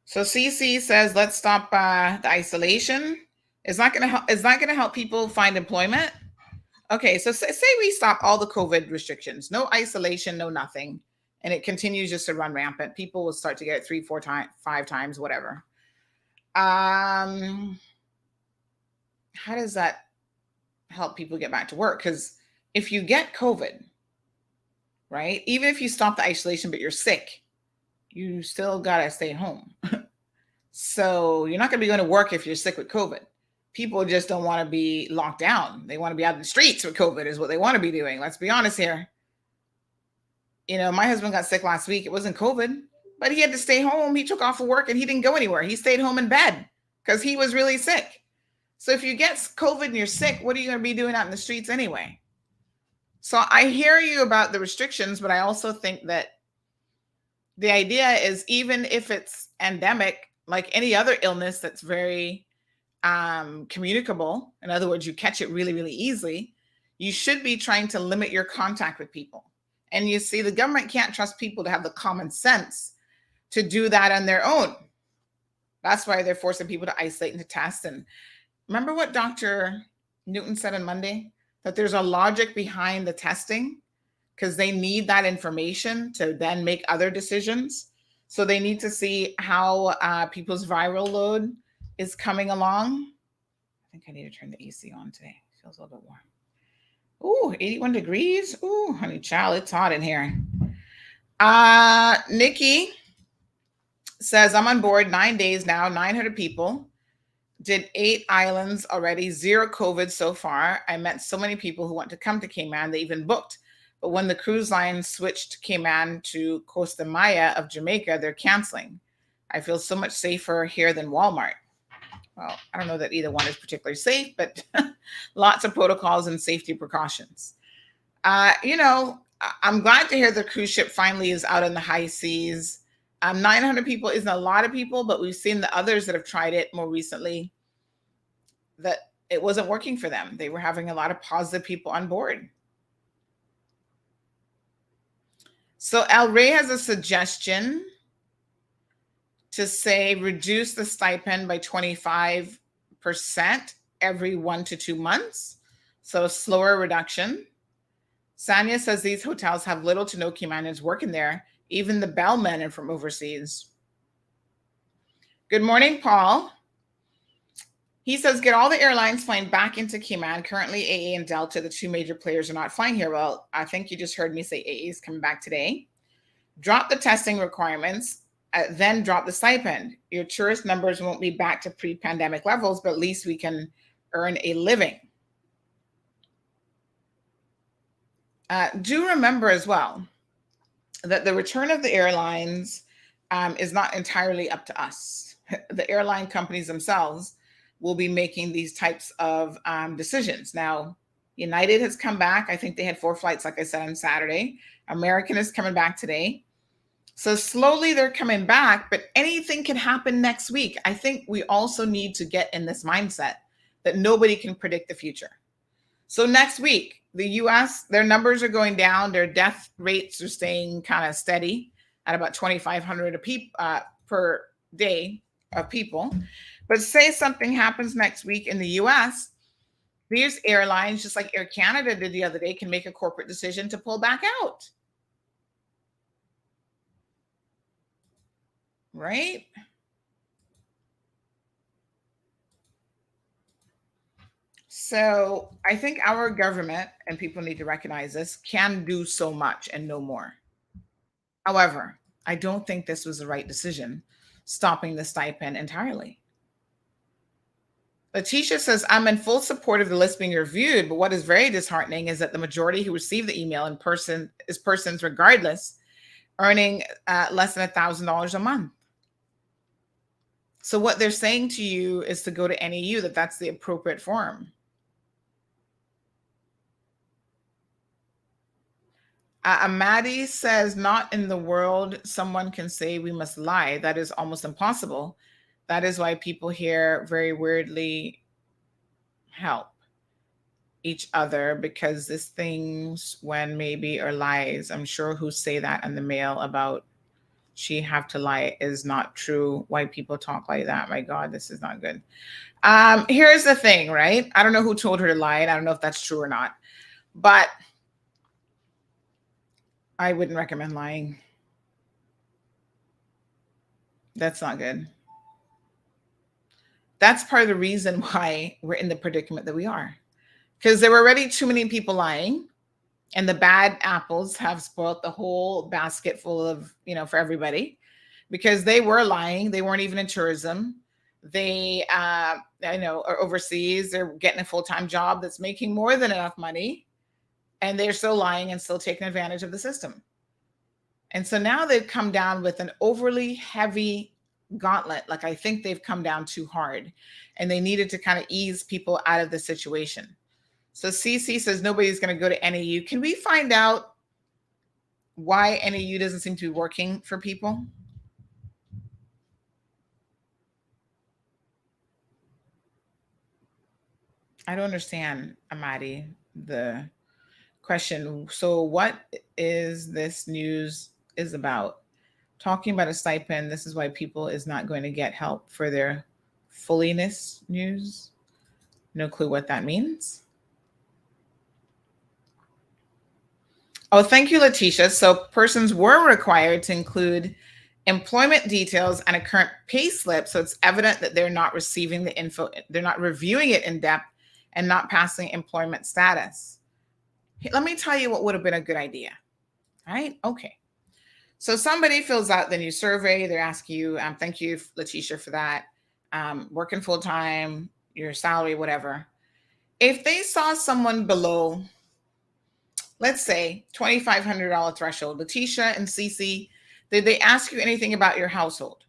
So CC says, let's stop the isolation. It's not going to help. It's not going to help people find employment. Okay, so say we stop all the COVID restrictions, no isolation, no nothing, and it continues just to run rampant. People will start to get it 3, 4 times, 5 times, whatever. How does that help people get back to work? Because if you get COVID, right, even if you stop the isolation, but you're sick, you still got to stay home. So you're not going to be going to work if you're sick with COVID. People just don't want to be locked down. They want to be out in the streets with COVID is what they want to be doing. Let's be honest here. You know, my husband got sick last week. It wasn't COVID, but he had to stay home. He took off of work and he didn't go anywhere. He stayed home in bed because he was really sick. So if you get COVID and you're sick, what are you going to be doing out in the streets anyway? So I hear you about the restrictions, but I also think that the idea is, even if it's endemic, like any other illness that's very communicable, in other words, you catch it really, really easily, you should be trying to limit your contact with people. And you see, the government can't trust people to have the common sense to do that on their own. That's why they're forcing people to isolate and to test. And remember what Dr. Newton said on Monday, that there's a logic behind the testing, because they need that information to then make other decisions. So they need to see how people's viral load is coming along. I think I need to turn the AC on today. It feels a little bit warm. Ooh, 81 degrees. Ooh, honey child, it's hot in here. Nikki says, I'm on board 9 days now, 900 people. Did 8 islands already, 0 COVID so far. I met so many people who want to come to Cayman. They even booked. But when the cruise line switched Cayman to Costa Maya of Jamaica, they're canceling. I feel so much safer here than Walmart. Well, I don't know that either one is particularly safe, but lots of protocols and safety precautions. You know, I'm glad to hear the cruise ship finally is out in the high seas. 900 people isn't a lot of people, but we've seen the others that have tried it more recently that it wasn't working for them. They were having a lot of positive people on board. So El Rey has a suggestion to say reduce the stipend by 25% every 1 to 2 months. So a slower reduction. Sanya says these hotels have little to no Caymanians working there, even the bellmen are from overseas. Good morning, Paul. He says, get all the airlines flying back into Cayman. Currently, AA and Delta, the 2 major players, are not flying here. Well, I think you just heard me say AA is coming back today. Drop the testing requirements, then drop the stipend. Your tourist numbers won't be back to pre-pandemic levels, but at least we can earn a living. Do remember as well that the return of the airlines is not entirely up to us. The airline companies themselves will be making these types of decisions. Now, United has come back. I think they had 4 flights, like I said, on Saturday. American is coming back today. So slowly they're coming back, but anything can happen next week. I think we also need to get in this mindset that nobody can predict the future. So next week, the US, their numbers are going down. Their death rates are staying kind of steady at about 2,500 per day of people. But say something happens next week in the US, these airlines, just like Air Canada did the other day, can make a corporate decision to pull back out. Right? So I think our government, and people need to recognize this, can do so much and no more. However, I don't think this was the right decision, stopping the stipend entirely. Letitia says, I'm in full support of the list being reviewed, but what is very disheartening is that the majority who receive the email in person is persons regardless, earning less than $1,000 a month. So what they're saying to you is to go to NAU, that's the appropriate form. Maddie says, not in the world someone can say we must lie. That is almost impossible. That is why people here very weirdly help each other, because these things when maybe are lies. I'm sure who say that in the mail about she have to lie is not true. Why people talk like that? My God, this is not good. Here's the thing, right? I don't know who told her to lie, and I don't know if that's true or not, but I wouldn't recommend lying. That's not good. That's part of the reason why we're in the predicament that we are, because there were already too many people lying, and the bad apples have spoiled the whole basket full of, for everybody, because they were lying. They weren't even in tourism. They, are overseas. They're getting a full-time job that's making more than enough money, and they're still lying and still taking advantage of the system. And so now they've come down with an overly heavy gauntlet. Like, I think they've come down too hard, and they needed to kind of ease people out of the situation. So CC says nobody's going to go to NAU. Can we find out why NAU doesn't seem to be working for people? I don't understand, Amadi, the question. So what is this news is about? Talking about a stipend. This is why people is not going to get help for their fulliness news. No clue what that means. Oh, thank you, Letitia. So persons were required to include employment details and a current pay slip, so it's evident that they're not receiving the info, they're not reviewing it in depth, and not passing employment status. Let me tell you what would have been a good idea. All right? Okay. So somebody fills out the new survey. They're asking you, thank you, Letitia, for that. Working full-time, your salary, whatever. If they saw someone below, let's say $2,500 threshold, Letitia and Cece, did they ask you anything about your household?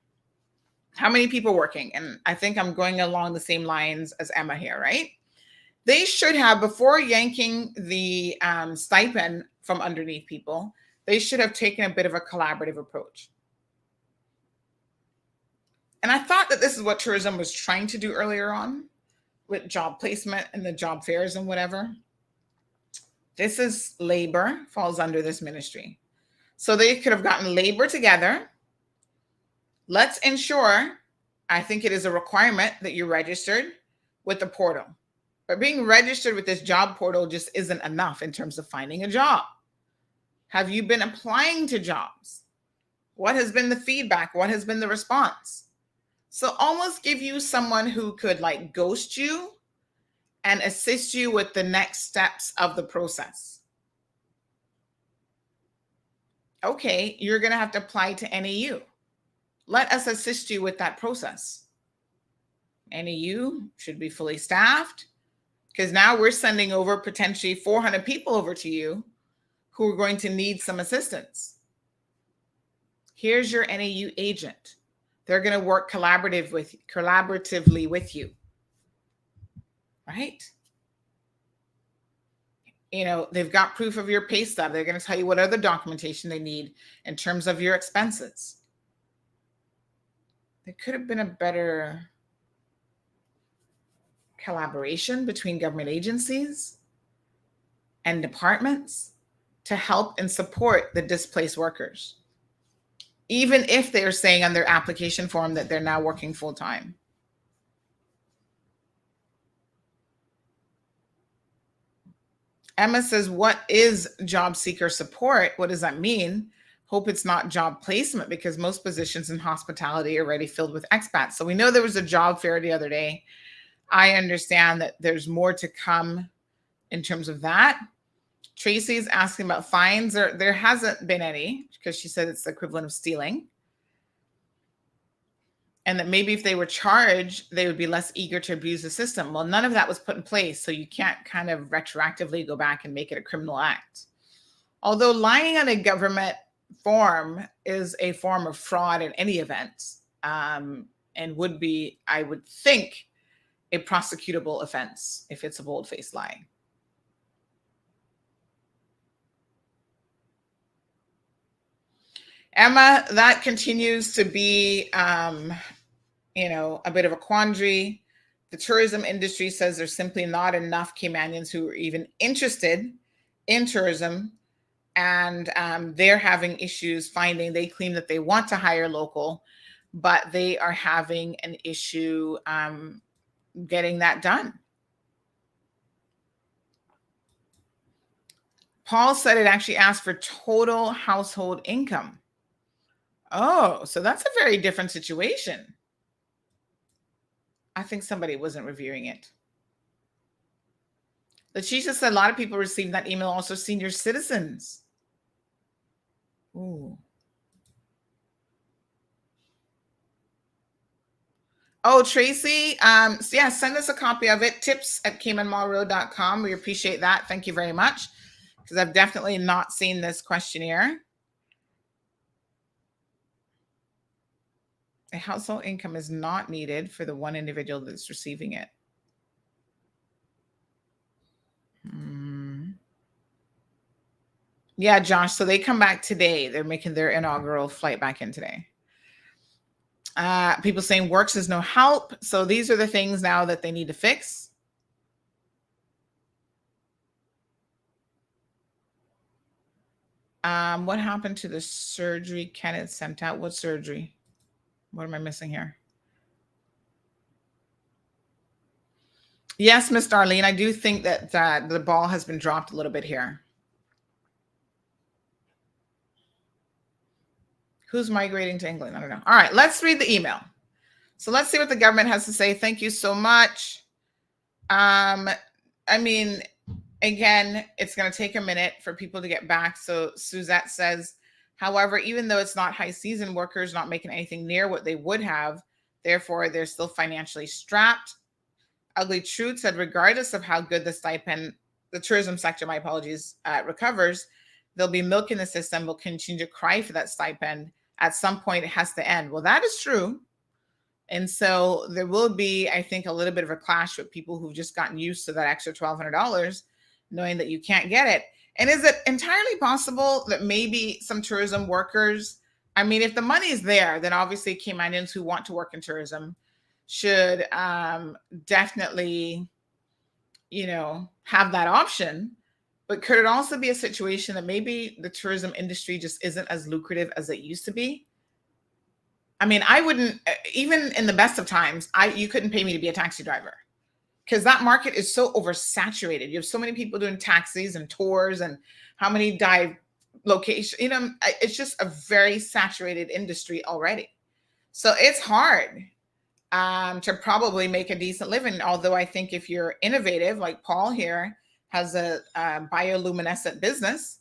How many people working? And I think I'm going along the same lines as Emma here, right? They should have, before yanking the stipend from underneath people, they should have taken a bit of a collaborative approach. And I thought that this is what tourism was trying to do earlier on with job placement and the job fairs and whatever. This is labor, falls under this ministry. So they could have gotten labor together. Let's ensure, I think it is a requirement that you're registered with the portal. But being registered with this job portal just isn't enough in terms of finding a job. Have you been applying to jobs? What has been the feedback? What has been the response? So almost give you someone who could like ghost you and assist you with the next steps of the process. Okay, you're going to have to apply to NAU. Let us assist you with that process. NAU should be fully staffed, because now we're sending over potentially 400 people over to you who are going to need some assistance. Here's your NAU agent. They're going to work collaboratively with you, right? They've got proof of your pay stub. They're going to tell you what other documentation they need in terms of your expenses. There could have been a better collaboration between government agencies and departments to help and support the displaced workers, even if they're saying on their application form that they're now working full-time. Emma says, what is job seeker support? What does that mean? Hope it's not job placement, because most positions in hospitality are already filled with expats. So we know there was a job fair the other day. I understand that there's more to come in terms of that. Tracy's asking about fines. There hasn't been any, because she said it's the equivalent of stealing. And that maybe if they were charged, they would be less eager to abuse the system. Well, none of that was put in place, so you can't kind of retroactively go back and make it a criminal act. Although lying on a government form is a form of fraud in any event, and would be, I would think, a prosecutable offense if it's a bold-faced lie. Emma, that continues to be, you know, a bit of a quandary. The tourism industry says there's simply not enough Caymanians who are even interested in tourism, and they're having issues finding. They claim that they want to hire local, but they are having an issue getting that done. Paul said it actually asked for total household income. Oh, so that's a very different situation. I think somebody wasn't reviewing it. Letitia said a lot of people received that email, also senior citizens. Ooh. Oh, Tracy, so yeah, send us a copy of it, tips@caymanmallroad.com. We appreciate that. Thank you very much, because I've definitely not seen this questionnaire. A household income is not needed for the one individual that's receiving it. Yeah, Josh, so they come back today. They're making their inaugural flight back in today. People saying works is no help. So these are the things now that they need to fix. What happened to the surgery Kenneth sent out? What surgery? What am I missing here? Yes, Miss Darlene, I do think that the ball has been dropped a little bit here. Who's migrating to England? I don't know. All right, let's read the email. So let's see what the government has to say. Thank you so much. I mean, again, it's going to take a minute for people to get back. So Suzette says, however, even though it's not high season, workers not making anything near what they would have, therefore they're still financially strapped. Ugly Truth said, regardless of how good the stipend, the tourism sector, my apologies, recovers, there'll be milk in the system. Will continue to cry for that stipend. At some point, it has to end. Well, that is true. And so there will be, I think, a little bit of a clash with people who've just gotten used to that extra $1,200, knowing that you can't get it. And is it entirely possible that maybe some tourism workers, I mean, if the money is there, then obviously Caymanians who want to work in tourism should definitely, you know, have that option. But could it also be a situation that maybe the tourism industry just isn't as lucrative as it used to be? I mean, I wouldn't, even in the best of times, you couldn't pay me to be a taxi driver, because that market is so oversaturated. You have so many people doing taxis and tours, and how many dive locations, you know, it's just a very saturated industry already. So it's hard to probably make a decent living. Although I think if you're innovative, like Paul here has a bioluminescent business,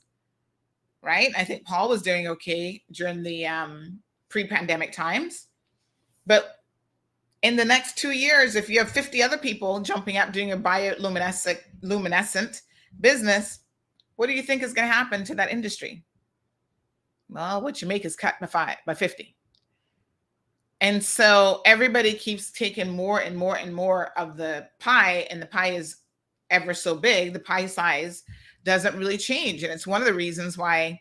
right? I think Paul was doing okay during the pre-pandemic times. But in the next 2 years, if you have 50 other people jumping up doing a bioluminescent business, what do you think is going to happen to that industry? Well, what you make is cut by 50. And so everybody keeps taking more and more and more of the pie, and the pie is ever so big. The pie size doesn't really change. And it's one of the reasons why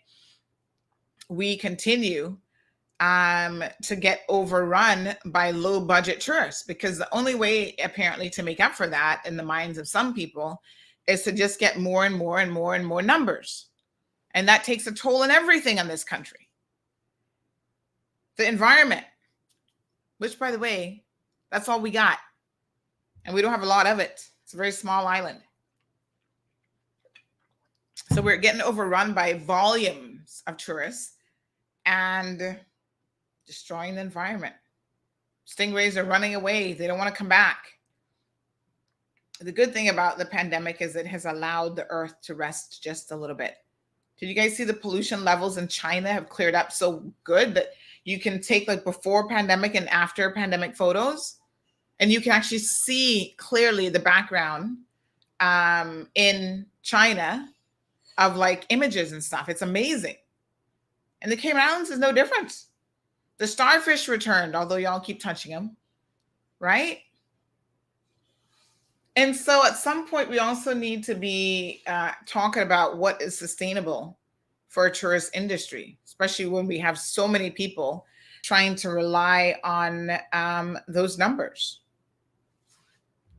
we continue to get overrun by low budget tourists, because the only way apparently to make up for that in the minds of some people is to just get more and more and more and more numbers. And that takes a toll on everything on this country. The environment, which, by the way, that's all we got. And we don't have a lot of it. It's a very small island. So we're getting overrun by volumes of tourists and destroying the environment. Stingrays are running away. They don't want to come back. The good thing about the pandemic is it has allowed the earth to rest just a little bit. Did you guys see the pollution levels in China have cleared up so good that you can take like before pandemic and after pandemic photos, and you can actually see clearly the background in China of like images and stuff. It's amazing. And the Cayman Islands is no different. The starfish returned, although y'all keep touching them. right? And so at some point, we also need to be talking about what is sustainable for a tourist industry, especially when we have so many people trying to rely on those numbers.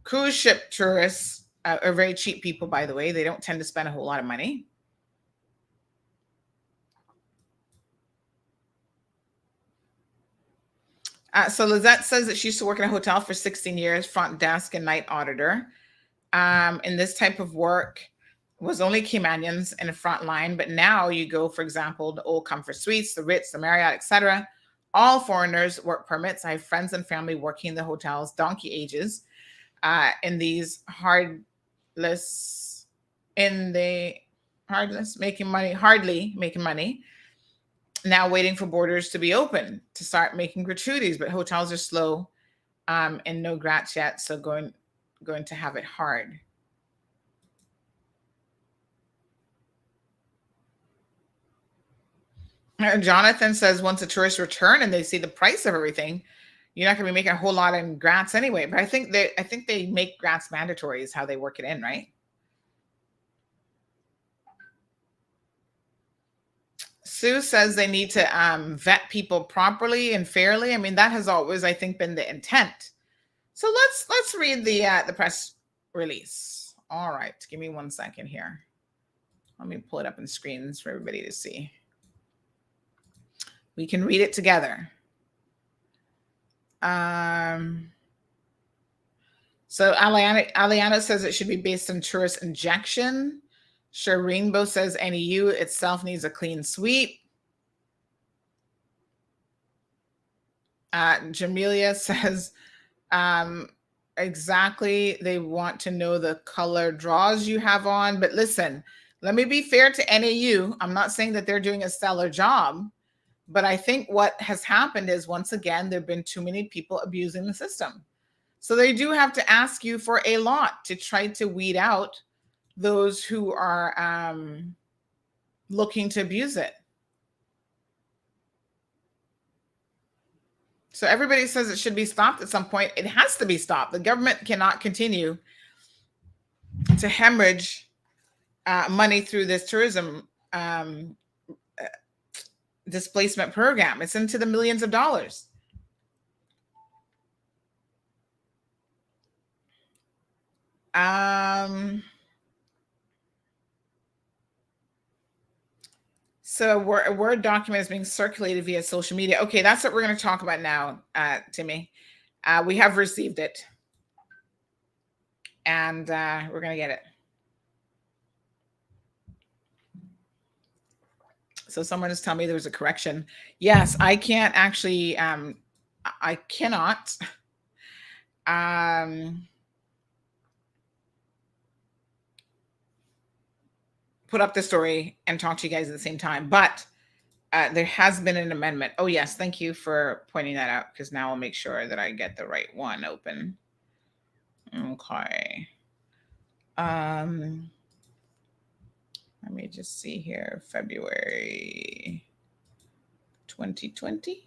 Cruise ship tourists are very cheap people, by the way. They don't tend to spend a whole lot of money. So Lizette says that she used to work in a hotel for 16 years, front desk and night auditor. And this type of work was only Caymanians in the front line, but now you go, for example, the Old Comfort Suites, the Ritz, the Marriott, etc. All foreigners work permits. I have friends and family working in the hotels, donkey ages, in these hardly making money. Now waiting for borders to be open to start making gratuities, but hotels are slow and no grats yet, so going to have it hard. Jonathan says once the tourists return and they see the price of everything, you're not going to be making a whole lot in grants anyway. But I think they make grants mandatory is how they work it in, right? Sue says they need to vet people properly and fairly. I mean, that has always, I think, been the intent. So let's read the press release. All right, give me 1 second here. Let me pull it up in screens for everybody to see. We can read it together. So Aliana says it should be based on tourist injection. Sure, Rainbow says NEU itself needs a clean sweep. Jamelia says exactly, they want to know the color draws you have on. But listen, let me be fair to NAU. I'm not saying that they're doing a stellar job, but I think what has happened is, once again, there have been too many people abusing the system. So they do have to ask you for a lot to try to weed out those who are looking to abuse it. So everybody says it should be stopped at some point. It has to be stopped. The government cannot continue to hemorrhage money through this tourism displacement program. It's into the millions of dollars. So a Word document is being circulated via social media. Okay, that's what we're going to talk about now, Timmy. We have received it. And we're going to get it. So someone is telling me there was a correction. Yes, I can't actually, I cannot put up the story and talk to you guys at the same time, but there has been an amendment. Oh yes, thank you for pointing that out, because now I'll make sure that I get the right one open. Okay. Let me just see here. February 2020.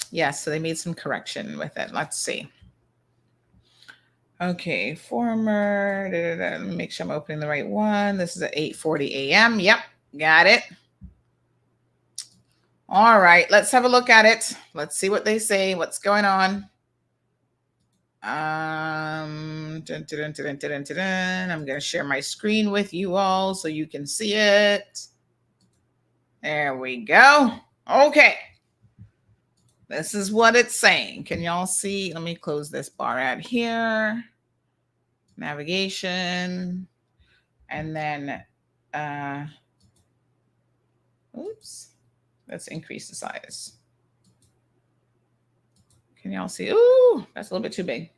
Yes, so they made some correction with it. Let's see. Okay, former. Let me make sure I'm opening the right one. This is at 8:40 a.m. Yep, got it. All right, let's have a look at it. Let's see what they say. What's going on? I'm going to share my screen with you all so you can see it. There we go. Okay. This is what it's saying. Can y'all see? Let me close this bar out here. Navigation. And then, oops. Let's increase the size. Can y'all see? Ooh, that's a little bit too big.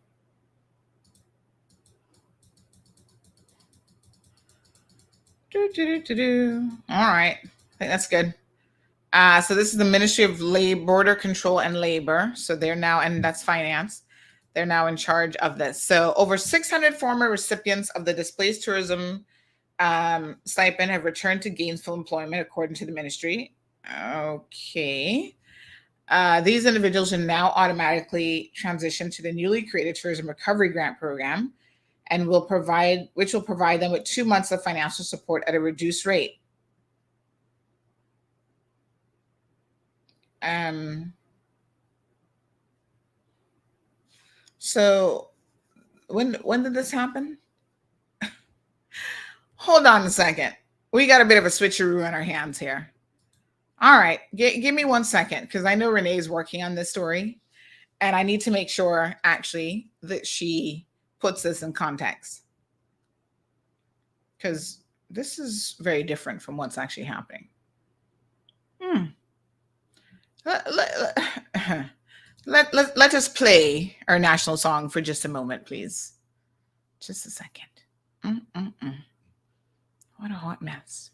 All right. I think that's good. So this is the Ministry of Border Control and Labor. So they're now, and that's finance. They're now in charge of this. So over 600 former recipients of the displaced tourism stipend have returned to gainful employment, according to the ministry. Okay. These individuals are now automatically transitioned to the newly created Tourism Recovery Grant Program, and which will provide them with 2 months of financial support at a reduced rate. So when did this happen? Hold on a second. We got a bit of a switcheroo on our hands here. All right, give me 1 second, because I know Renee is working on this story, and I need to make sure actually that she puts this in context, because this is very different from what's actually happening. Let us play our national song for just a moment, please. Just a second. What a hot mess.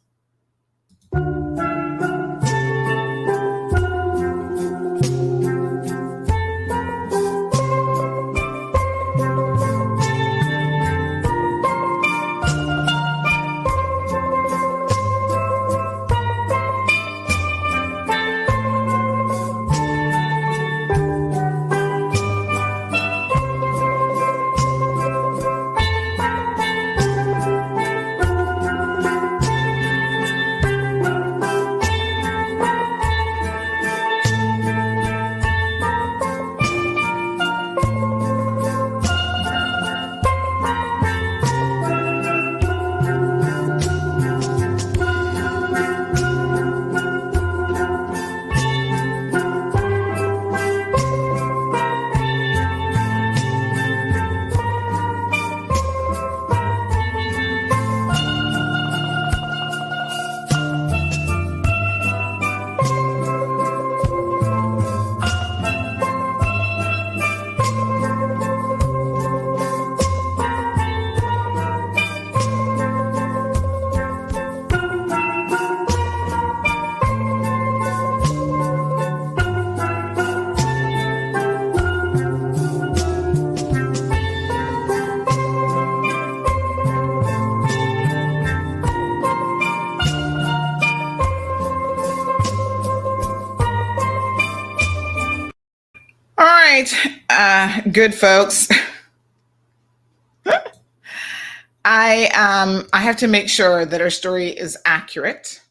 All right, good folks. I have to make sure that our story is accurate.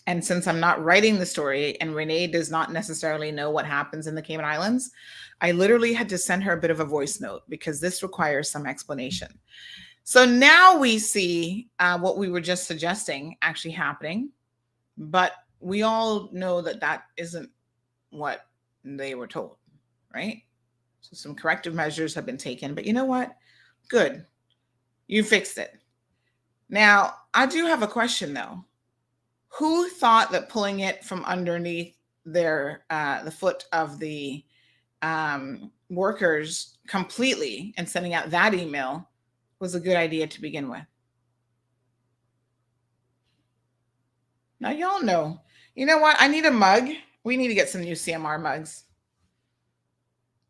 And since I'm not writing the story and Renee does not necessarily know what happens in the Cayman Islands, I literally had to send her a bit of a voice note because this requires some explanation. So now we see what we were just suggesting actually happening, but we all know that that isn't what they were told, right? So some corrective measures have been taken, but you know what? Good. You fixed it. Now, I do have a question though. Who thought that pulling it from underneath their the foot of the workers completely and sending out that email was a good idea to begin with? Now, y'all know. You know what? I need a mug. We need to get some new CMR mugs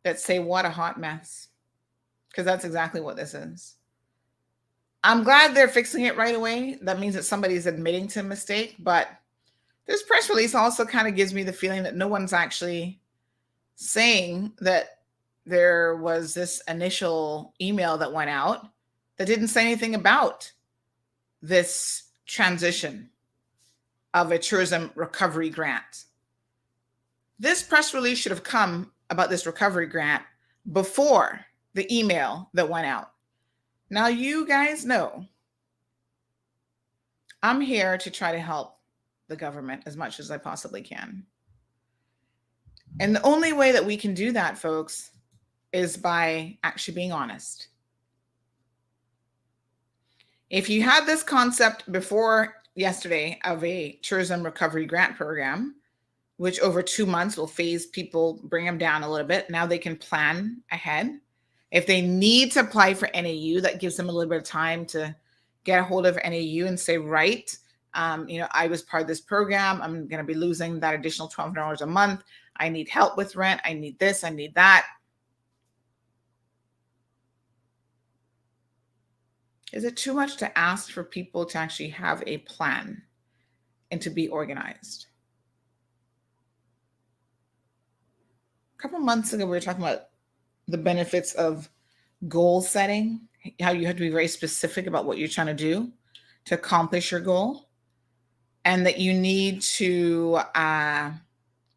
that say, "What a hot mess," because that's exactly what this is. I'm glad they're fixing it right away. That means that somebody's admitting to a mistake, but this press release also kind of gives me the feeling that no one's actually saying that there was this initial email that went out that didn't say anything about this transition of a tourism recovery grant. This press release should have come about this recovery grant before the email that went out. Now, you guys know I'm here to try to help the government as much as I possibly can. And the only way that we can do that, folks, is by actually being honest. If you had this concept before yesterday of a tourism recovery grant program, which over 2 months will phase people, bring them down a little bit, now they can plan ahead. If they need to apply for NAU, that gives them a little bit of time to get a hold of NAU and say, right, I was part of this program. I'm going to be losing that additional $1,200 a month. I need help with rent. I need this. I need that. Is it too much to ask for people to actually have a plan and to be organized? couple months ago, we were talking about the benefits of goal setting, how you have to be very specific about what you're trying to do to accomplish your goal, and that you need to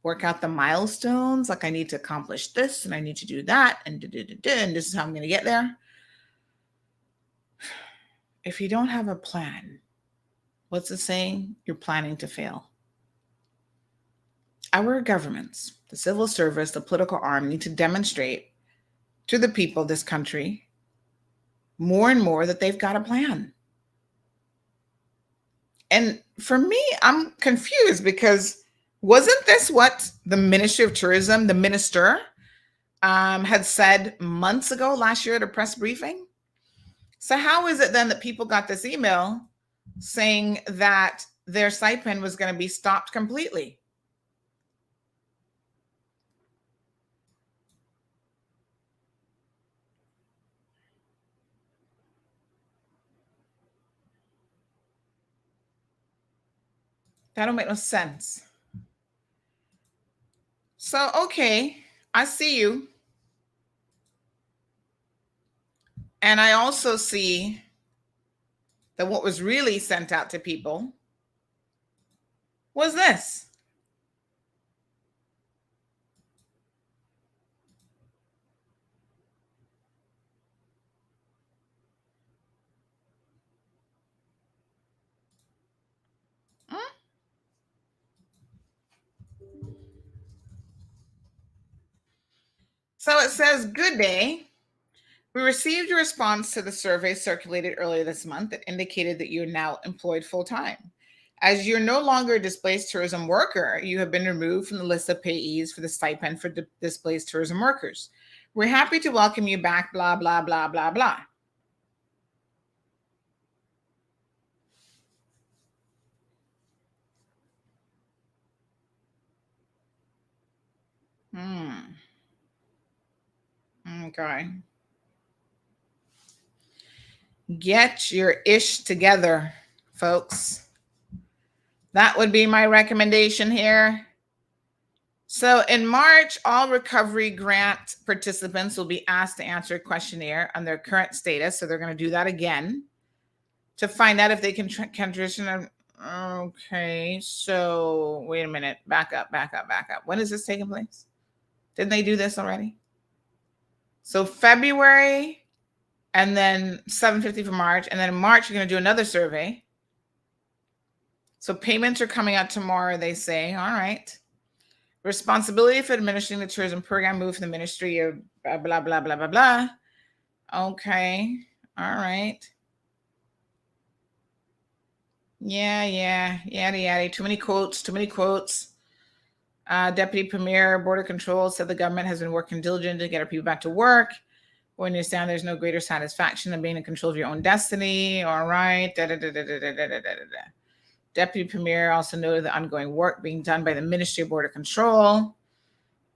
work out the milestones. Like, I need to accomplish this and I need to do that, and this is how I'm going to get there. If you don't have a plan, what's the saying? You're planning to fail. Our governments, the civil service, the political arm need to demonstrate to the people of this country more and more that they've got a plan. And for me, I'm confused because wasn't this what the Ministry of Tourism, the minister, had said months ago last year at a press briefing? So how is it then that people got this email saying that their stipend was going to be stopped completely? That don't make no sense. So, okay, I see you. And I also see that what was really sent out to people was this. So it says, good day. We received a response to the survey circulated earlier this month that indicated that you're now employed full-time. As you're no longer a displaced tourism worker, you have been removed from the list of payees for the stipend for displaced tourism workers. We're happy to welcome you back, blah, blah, blah, blah, blah. Okay. Get your ish together, folks. That would be my recommendation here. So in March, all recovery grant participants will be asked to answer a questionnaire on their current status. So they're going to do that again to find out if they can transition. Okay, so wait a minute. Back up. When is this taking place? Didn't they do this already? So February, and then $750 for March, and then in March, you're going to do another survey. So payments are coming out tomorrow, they say. All right. Responsibility for administering the tourism program moved from the Ministry of blah, blah, blah, blah, blah, blah. Okay. All right. Yeah. Yada, yada. Too many quotes. Deputy Premier, Border Control said the government has been working diligently to get our people back to work. We understand there's no greater satisfaction than being in control of your own destiny. All right. Deputy Premier also noted the ongoing work being done by the Ministry of Border Control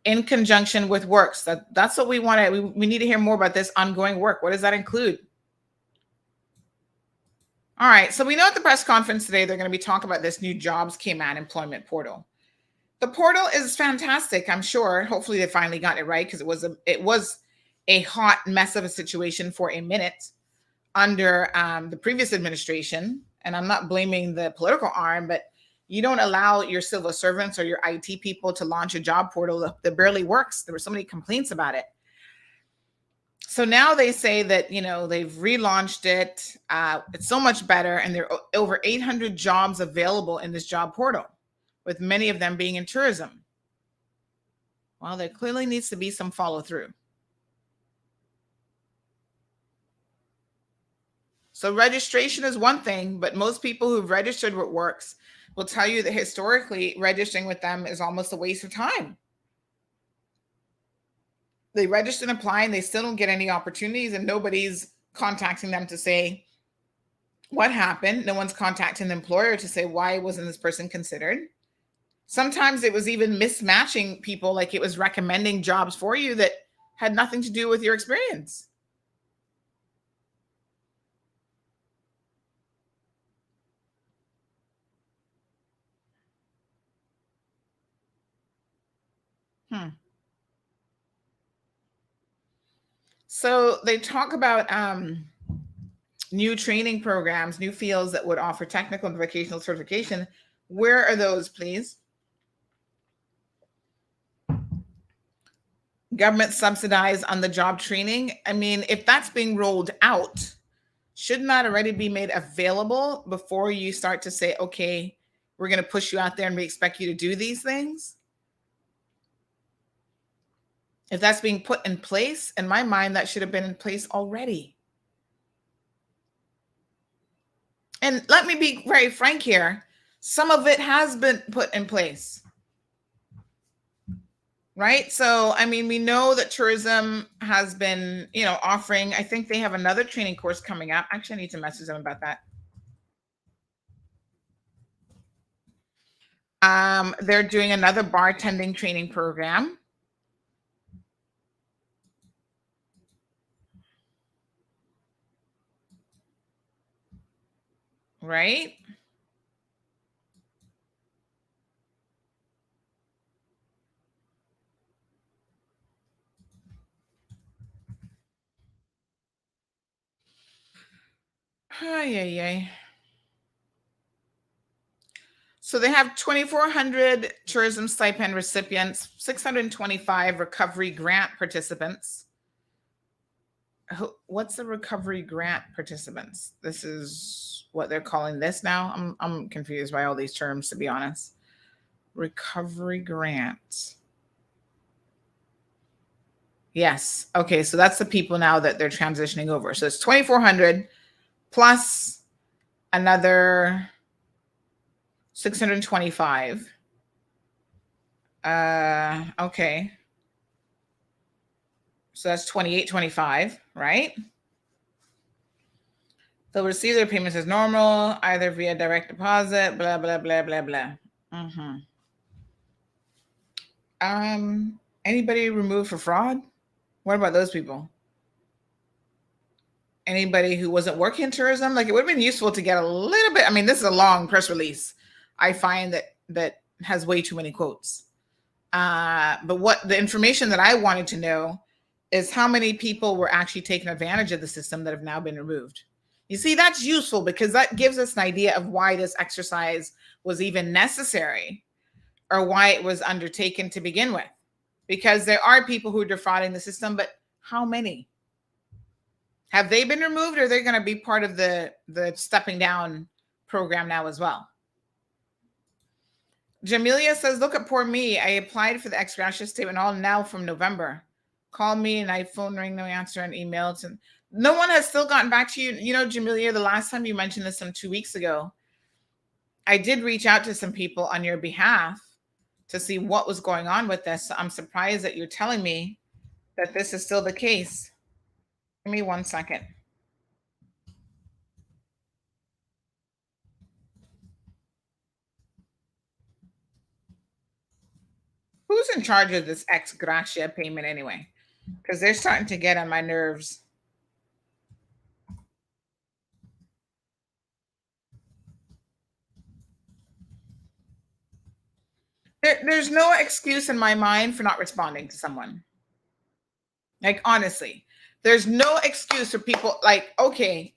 in conjunction with works. That's what we want. We need to hear more about this ongoing work. What does that include? All right. So we know at the press conference today, they're going to be talking about this new jobs Cayman employment portal. The portal is fantastic, I'm sure. Hopefully they finally got it right, because it was a hot mess of a situation for a minute under the previous administration. And I'm not blaming the political arm, but you don't allow your civil servants or your IT people to launch a job portal that barely works. There were so many complaints about it. So now they say that, they've relaunched it. It's so much better. And there are over 800 jobs available in this job portal, with many of them being in tourism. Well, there clearly needs to be some follow through. So registration is one thing, but most people who've registered with Works will tell you that historically registering with them is almost a waste of time. They register and apply and they still don't get any opportunities, and nobody's contacting them to say what happened. No one's contacting the employer to say, why wasn't this person considered? Sometimes it was even mismatching people, like it was recommending jobs for you that had nothing to do with your experience. So they talk about new training programs, new fields that would offer technical and vocational certification. Where are those, please? Government subsidized on the job training. I mean, if that's being rolled out, shouldn't that already be made available before you start to say, okay, we're going to push you out there and we expect you to do these things? If that's being put in place, in my mind, that should have been in place already. And let me be very frank here. Some of it has been put in place. Right? So, I mean, we know that tourism has been, offering, I think they have another training course coming up. Actually, I need to message them about that. They're doing another bartending training program. Right? Ay. So they have 2,400 tourism stipend recipients, 625 recovery grant participants. What's the recovery grant participants? This is what they're calling this now. I'm confused by all these terms, to be honest. Recovery grant. Yes. Okay. So that's the people now that they're transitioning over. So it's 2,400 plus another 625. Okay. So that's 2,825, right? They'll receive their payments as normal, either via direct deposit, blah, blah, blah, blah, blah. Anybody removed for fraud? What about those people? Anybody who wasn't working in tourism? Like, it would have been useful to get a little bit. I mean, this is a long press release. I find that has way too many quotes. But what the information that I wanted to know is how many people were actually taking advantage of the system that have now been removed. You see, that's useful because that gives us an idea of why this exercise was even necessary or why it was undertaken to begin with. Because there are people who are defrauding the system, but how many? Have they been removed, or are they going to be part of the stepping down program now as well? Jamelia says, look at poor me. I applied for the ex gratia statement all now from November. Call me and I phone ring, no answer, and emails. And no one has still gotten back to you. You know, Jamelia, the last time you mentioned this some 2 weeks ago, I did reach out to some people on your behalf to see what was going on with this. So I'm surprised that you're telling me that this is still the case. Give me 1 second. Who's in charge of this ex gratia payment anyway? Because they're starting to get on my nerves. There's no excuse in my mind for not responding to someone. Like, honestly, there's no excuse for people like, okay,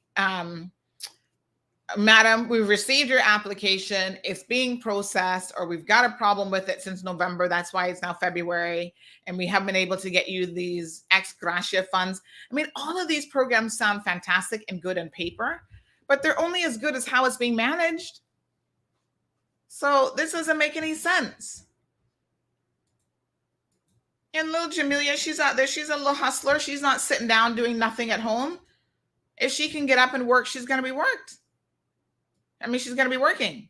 madam, we've received your application. It's being processed, or we've got a problem with it since November. That's why it's now February. And we haven't been able to get you these ex gratia funds. I mean, all of these programs sound fantastic and good on paper, but they're only as good as how it's being managed. So this doesn't make any sense. And little Jamelia, she's out there. She's a little hustler. She's not sitting down doing nothing at home. If she can get up and work, she's going to be worked. I mean, she's going to be working.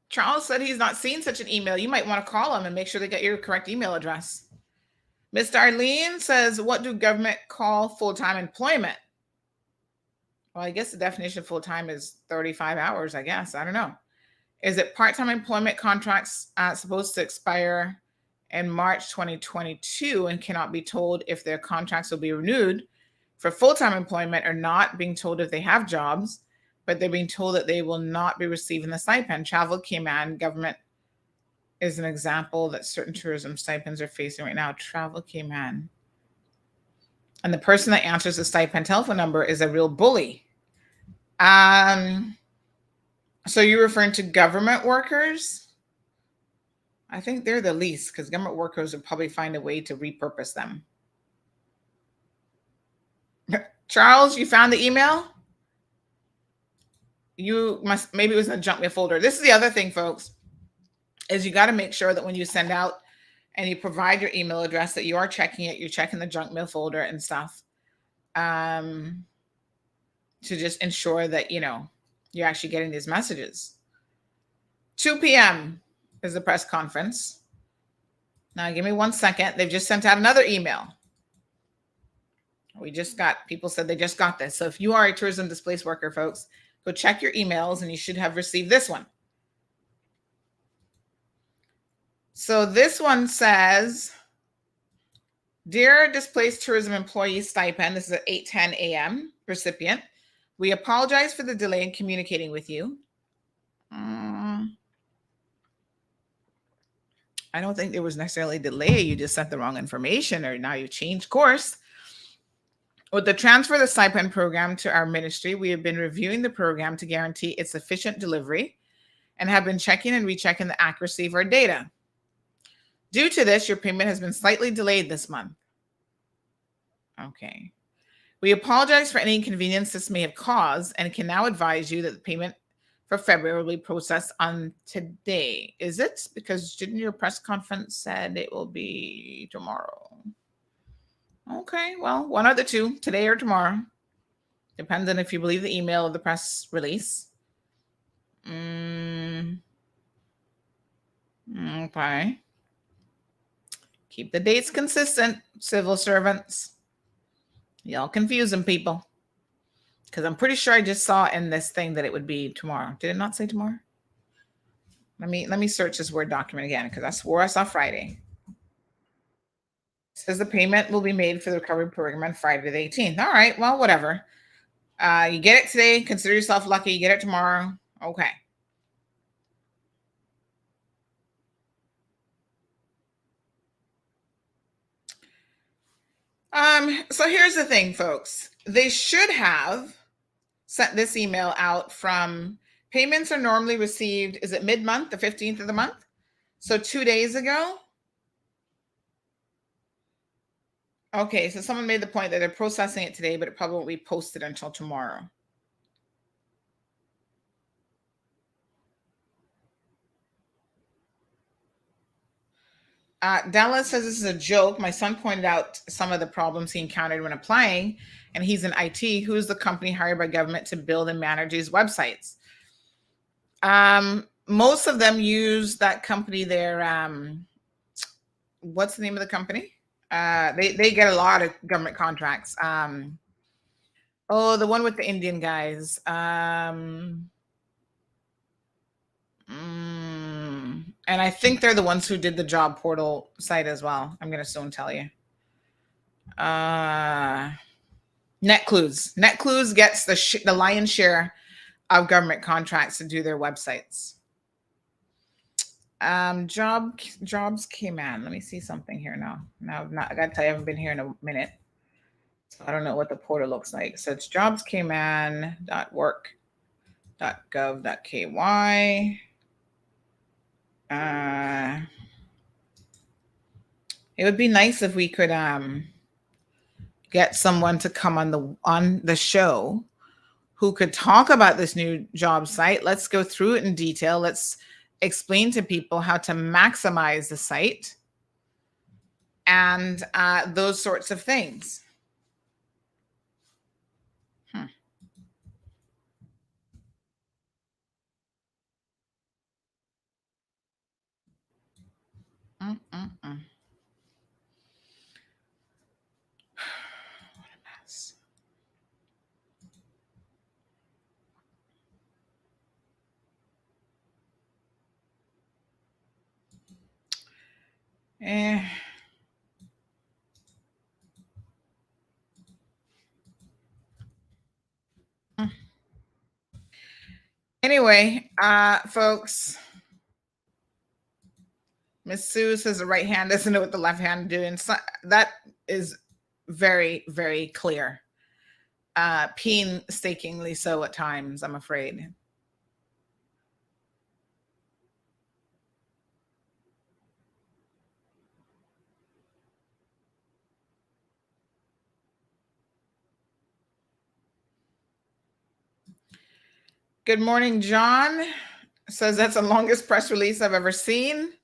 Charles said he's not seen such an email. You might want to call him and make sure they get your correct email address. Miss Darlene says, what do government call full-time employment? Well, I guess the definition of full-time is 35 hours, I guess. I don't know. Is it part-time employment contracts supposed to expire in March 2022 and cannot be told if their contracts will be renewed for full-time employment, or not being told if they have jobs, but they're being told that they will not be receiving the stipend? Travel Cayman government is an example that certain tourism stipends are facing right now. Travel Cayman. And the person that answers the stipend telephone number is a real bully. So you're referring to government workers? I think they're the least, because government workers would probably find a way to repurpose them. Charles, you found the email? You must, maybe it was in the junk mail folder. This is the other thing, folks, is you got to make sure that when you send out and you provide your email address that you are checking it, you're checking the junk mail folder and stuff, to just ensure that, you're actually getting these messages. 2 p.m. is the press conference. Now, give me 1 second. They've just sent out another email. People said they just got this. So if you are a tourism displaced worker, folks, go check your emails and you should have received this one. So this one says, Dear Displaced Tourism Employee Stipend, this is at 8:10 a.m. recipient. We apologize for the delay in communicating with you. I don't think there was necessarily a delay. You just sent the wrong information, or now you've changed course. With the transfer of the stipend program to our ministry, we have been reviewing the program to guarantee its efficient delivery and have been checking and rechecking the accuracy of our data. Due to this, your payment has been slightly delayed this month. Okay. We apologize for any inconvenience this may have caused and can now advise you that the payment for February will be processed on today. Is it? Because didn't your press conference said it will be tomorrow? Okay, well, one of the two, today or tomorrow. Depends on if you believe the email of the press release. Okay. Keep the dates consistent, civil servants. Y'all confusing people. Because I'm pretty sure I just saw in this thing that it would be tomorrow. Did it not say tomorrow? Let me search this Word document again, because I swore I saw Friday. It says the payment will be made for the recovery program on Friday the 18th. All right, well, whatever. You get it today. Consider yourself lucky. You get it tomorrow. Okay. So here's the thing, folks. They should have sent this email out from payments are normally received. Is it mid-month, the 15th of the month? So 2 days ago. Okay, so someone made the point that they're processing it today, but it probably won't be posted until tomorrow. Dallas says this is a joke. My son pointed out some of the problems he encountered when applying, and he's in IT. Who's the company hired by government to build and manage these websites? Most of them use that company there. What's the name of the company? They get a lot of government contracts. The one with the Indian guys. And I think they're the ones who did the job portal site as well. I'm going to soon tell you. NetClues. NetClues gets the lion's share of government contracts to do their websites. Jobs Cayman. Let me see something here now. I got to tell you, I haven't been here in a minute. So I don't know what the portal looks like. So it's jobscayman.work.gov.ky. It would be nice if we could get someone to come on the show who could talk about this new job site. Let's go through it in detail. Let's explain to people how to maximize the site and those sorts of things. What a mess. Anyway, folks, Miss Sue says the right hand doesn't know what the left hand doing. So that is very, very clear. Painstakingly so at times, I'm afraid. Good morning, John. Says that's the longest press release I've ever seen.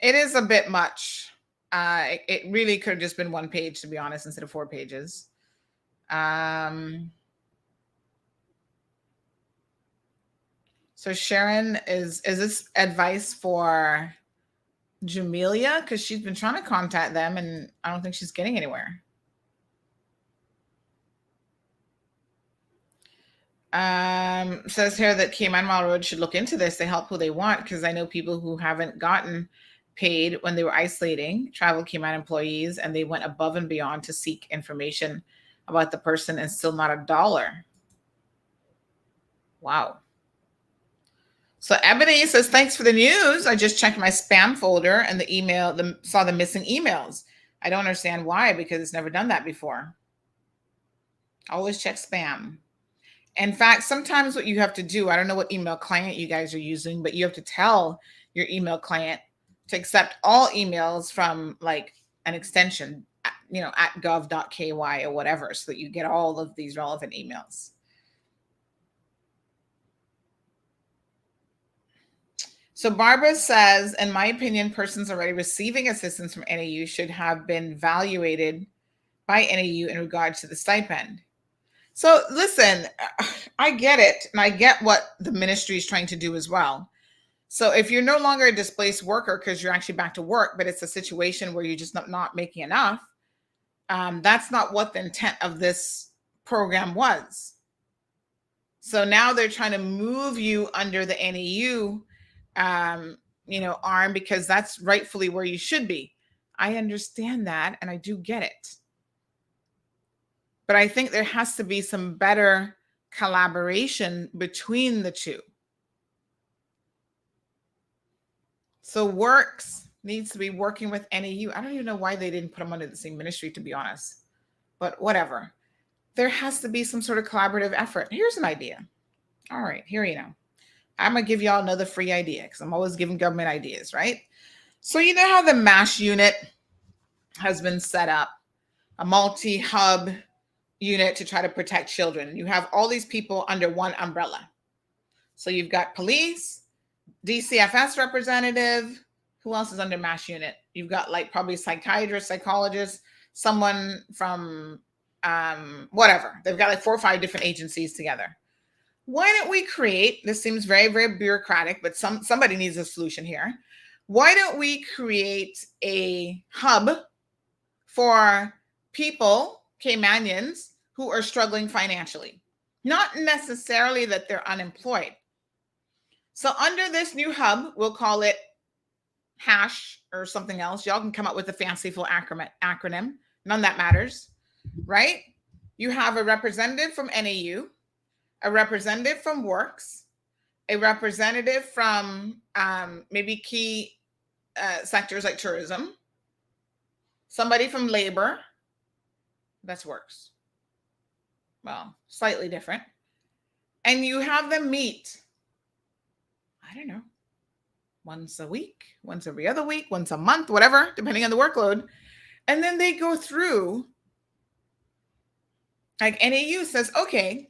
It is a bit much. It really could have just been one page, to be honest, instead of 4 pages. So Sharon, is this advice for Jamelia? Because she's been trying to contact them and I don't think she's getting anywhere. Says here that Cayman Railroad should look into this. They help who they want, because I know people who haven't gotten paid when they were isolating travel Cayman employees, and they went above and beyond to seek information about the person and still not $1. Wow. So Ebony says, thanks for the news. I just checked my spam folder and saw the missing emails. I don't understand why, because it's never done that before. Always check spam. In fact, sometimes what you have to do, I don't know what email client you guys are using, but you have to tell your email client to accept all emails from like an extension, at gov.ky or whatever, so that you get all of these relevant emails. So Barbara says, in my opinion, persons already receiving assistance from NAU should have been evaluated by NAU in regards to the stipend. So listen, I get it. And I get what the ministry is trying to do as well. So if you're no longer a displaced worker because you're actually back to work, but it's a situation where you're just not making enough, that's not what the intent of this program was. So now they're trying to move you under the NAU arm, because that's rightfully where you should be. I understand that, and I do get it. But I think there has to be some better collaboration between the two. So Works needs to be working with NAU. I don't even know why they didn't put them under the same ministry, to be honest. But whatever. There has to be some sort of collaborative effort. Here's an idea. All right, here you know. I'm going to give y'all another free idea, because I'm always giving government ideas, right? So you know how the MASH unit has been set up, a multi-hub unit to try to protect children. You have all these people under one umbrella. So you've got police, DCFS representative. Who else is under MASH unit? You've got like probably psychiatrist, psychologist, someone from whatever. They've got like 4 or 5 different agencies together. Why don't we create, this seems very, very bureaucratic, but somebody needs a solution here. Why don't we create a hub for people, Caymanians, who are struggling financially? Not necessarily that they're unemployed. So under this new hub, we'll call it HASH or something else. Y'all can come up with a fanciful acronym. None that matters, right? You have a representative from NAU, a representative from Works, a representative from maybe key sectors like tourism, somebody from labor, that's Works. Well, slightly different. And you have them meet, I don't know, once a week, once every other week, once a month, whatever, depending on the workload. And then they go through, like NAU says, okay,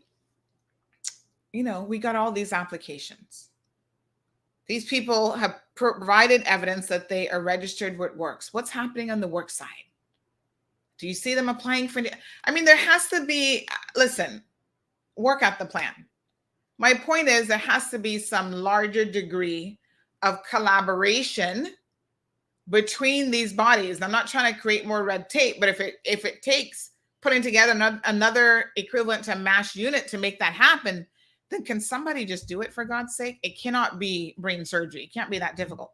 we got all these applications. These people have provided evidence that they are registered with Works. What's happening on the work side? Do you see them applying for? There has to be, listen, work out the plan. My point is there has to be some larger degree of collaboration between these bodies. I'm not trying to create more red tape, but if it takes putting together another equivalent to a MASH unit to make that happen, then can somebody just do it, for God's sake? It cannot be brain surgery. It can't be that difficult.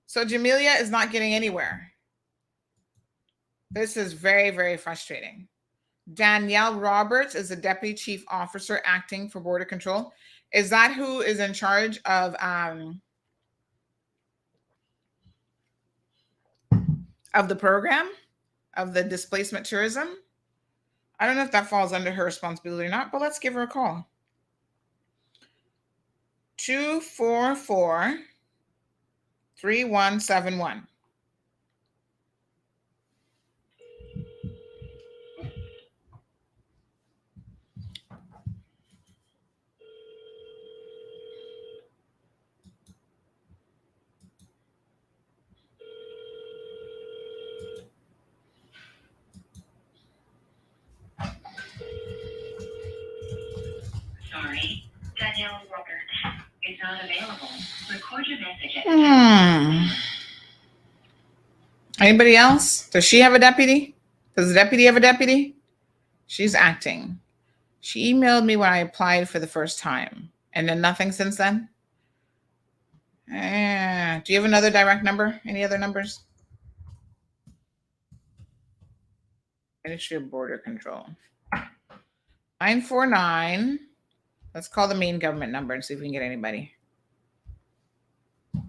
So Jamelia is not getting anywhere. This is very, very frustrating. Danielle Roberts is the Deputy Chief Officer acting for Border Control. Is that who is in charge of of the program, of the displacement tourism. I don't know if that falls under her responsibility or not, but let's give her a call. 244-3171. Sorry, Danielle Roberts is not available. Record your message at Anybody else? Does she have a deputy? Does the deputy have a deputy? She's acting. She emailed me when I applied for the first time, and then nothing since then. Do you have another direct number? Any other numbers? Ministry of Border Control. 949. Let's call the main government number and see if we can get anybody. Thank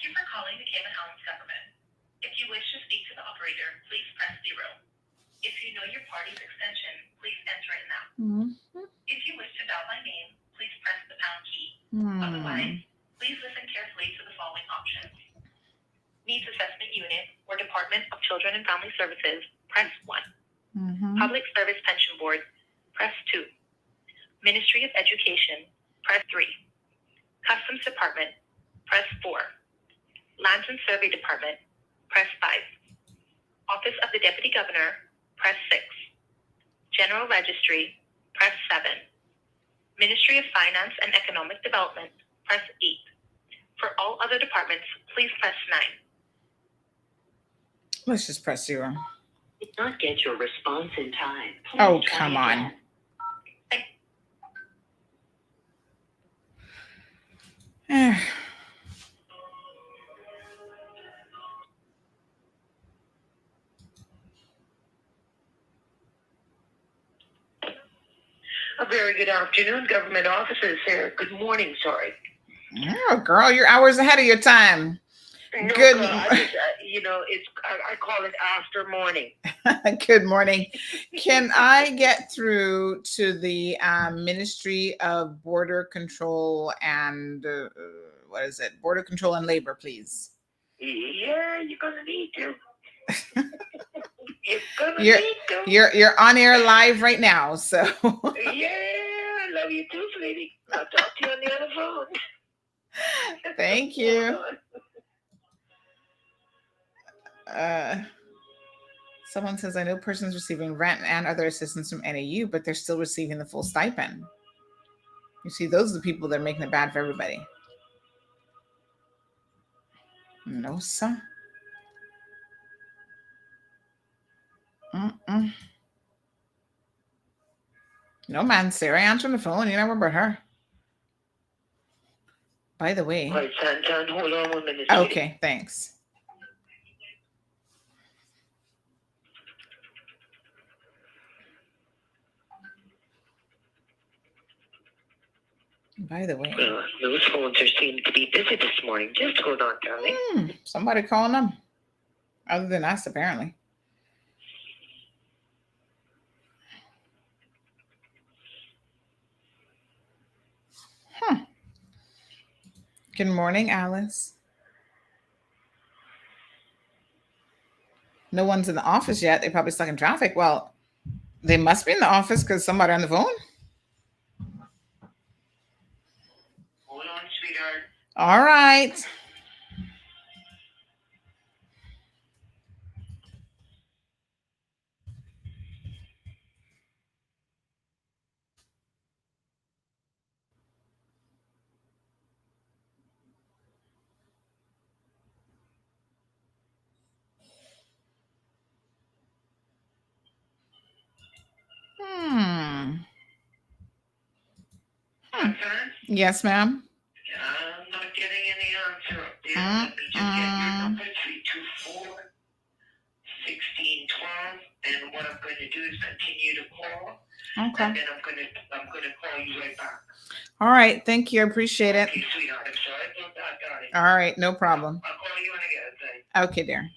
you for calling the Cayman Islands government. If you wish to speak to the operator, please press 0. If you know your party's extension, please enter it now. If you wish to dial by name, please press the pound key. Otherwise, please listen carefully to the following options. Needs Assessment Unit or Department of Children and Family Services, press 1. Public Service Pension Board, press 2. Ministry of Education, press 3. Customs Department, press 4. Lands and Survey Department, press 5. Office of the Deputy Governor, press 6. General Registry, press 7. Ministry of Finance and Economic Development, press 8. For all other departments, please press 9. Let's just press 0. Did not get your response in time. Oh, come on. A very good afternoon, government offices here. Good morning, sorry. Oh, girl, you're hours ahead of your time. No, Good. I call it after morning. Good morning. Can I get through to the Ministry of Border Control and Border Control and Labor, please? Yeah, you're gonna need to. You're on air live right now, so. Yeah, I love you too, sweetie. I'll talk to you on the other phone. Thank you. Someone says, I know persons receiving rent and other assistance from NAU, but they're still receiving the full stipend. You see, those are the people that are making it bad for everybody. No, sir. No, man, Sarah answering the phone. You never but her. By the way. Right, Santan, hold on 1 minute. Okay, thanks. By the way. Those phones seem to be busy this morning. Just hold on, darling. Somebody calling them. Other than us, apparently. Good morning, Alice. No one's in the office yet. They're probably stuck in traffic. Well, they must be in the office because somebody on the phone. Hold on, sweetheart. All right. Yes, ma'am. I'm not getting any answer up there. Let me just get your number, 324-1612. And what I'm going to do is continue to call. Okay. And then I'm going to call you right back. All right. Thank you. I appreciate it. Okay, sweetheart. I'm sorry about that, darling. All right. No problem. I'll call you when I get it. Okay, dear.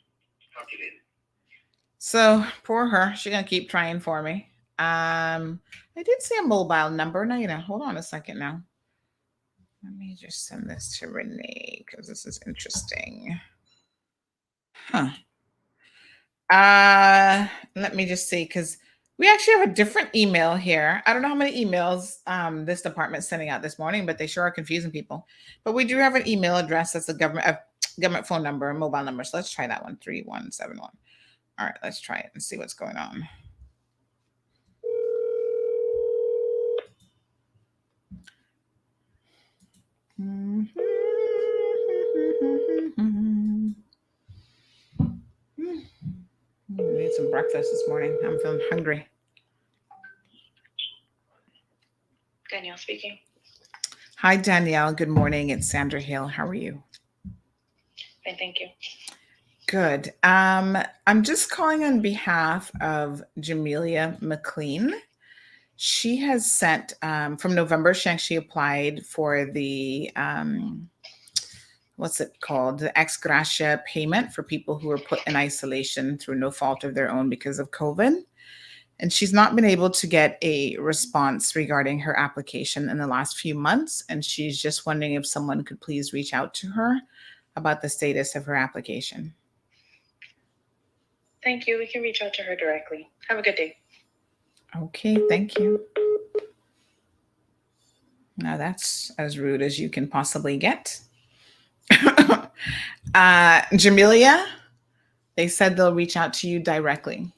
So poor her. She's gonna keep trying for me. I did see a mobile number. Now, hold on a second now. Let me just send this to Renee because this is interesting. Huh. Let me just see, because we actually have a different email here. I don't know how many emails this department's sending out this morning, but they sure are confusing people. But we do have an email address that's a government phone number, a mobile number. So let's try that one, 3171. All right, let's try it and see what's going on. I need some breakfast this morning. I'm feeling hungry. Danielle speaking. Hi, Danielle. Good morning. It's Sandra Hill. How are you? Fine, thank you. Good. I'm just calling on behalf of Jamelia McLean. She has sent, from November, she actually applied for the, what's it called? The ex gratia payment for people who were put in isolation through no fault of their own because of COVID. And she's not been able to get a response regarding her application in the last few months. And she's just wondering if someone could please reach out to her about the status of her application. Thank you. We can reach out to her directly. Have a good day. Okay, thank you. Now that's as rude as you can possibly get. Jamelia, they said they'll reach out to you directly.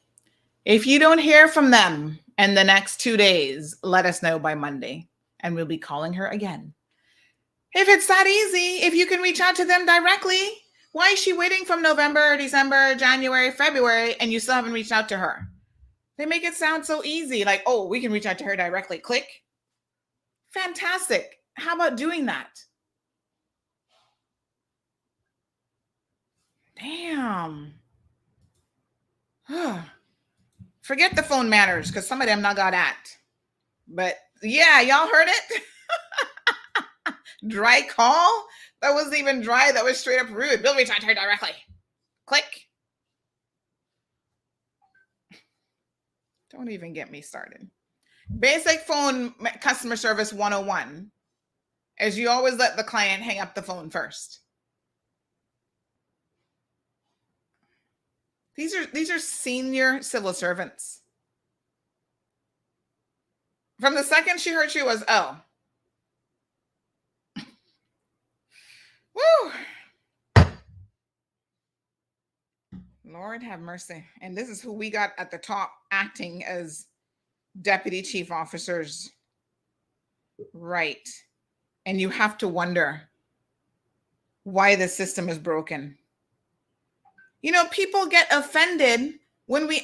If you don't hear from them in the next 2 days, let us know by Monday, and we'll be calling her again. If it's that easy, if you can reach out to them directly, why is she waiting from November, December, January, February, and you still haven't reached out to her? They make it sound so easy, like, oh, we can reach out to her directly. Click. Fantastic. How about doing that? Damn. Forget the phone manners, because some of them not got at. But yeah, y'all heard it? Dry call? That wasn't even dry. That was straight up rude. We'll reach out to her directly. Click. Don't even get me started. Basic phone customer service 101 is you always let the client hang up the phone first. These are senior civil servants. From the second she heard she was, oh. Woo! Lord have mercy. And this is who we got at the top acting as deputy chief officers. Right. And you have to wonder why the system is broken. People get offended when we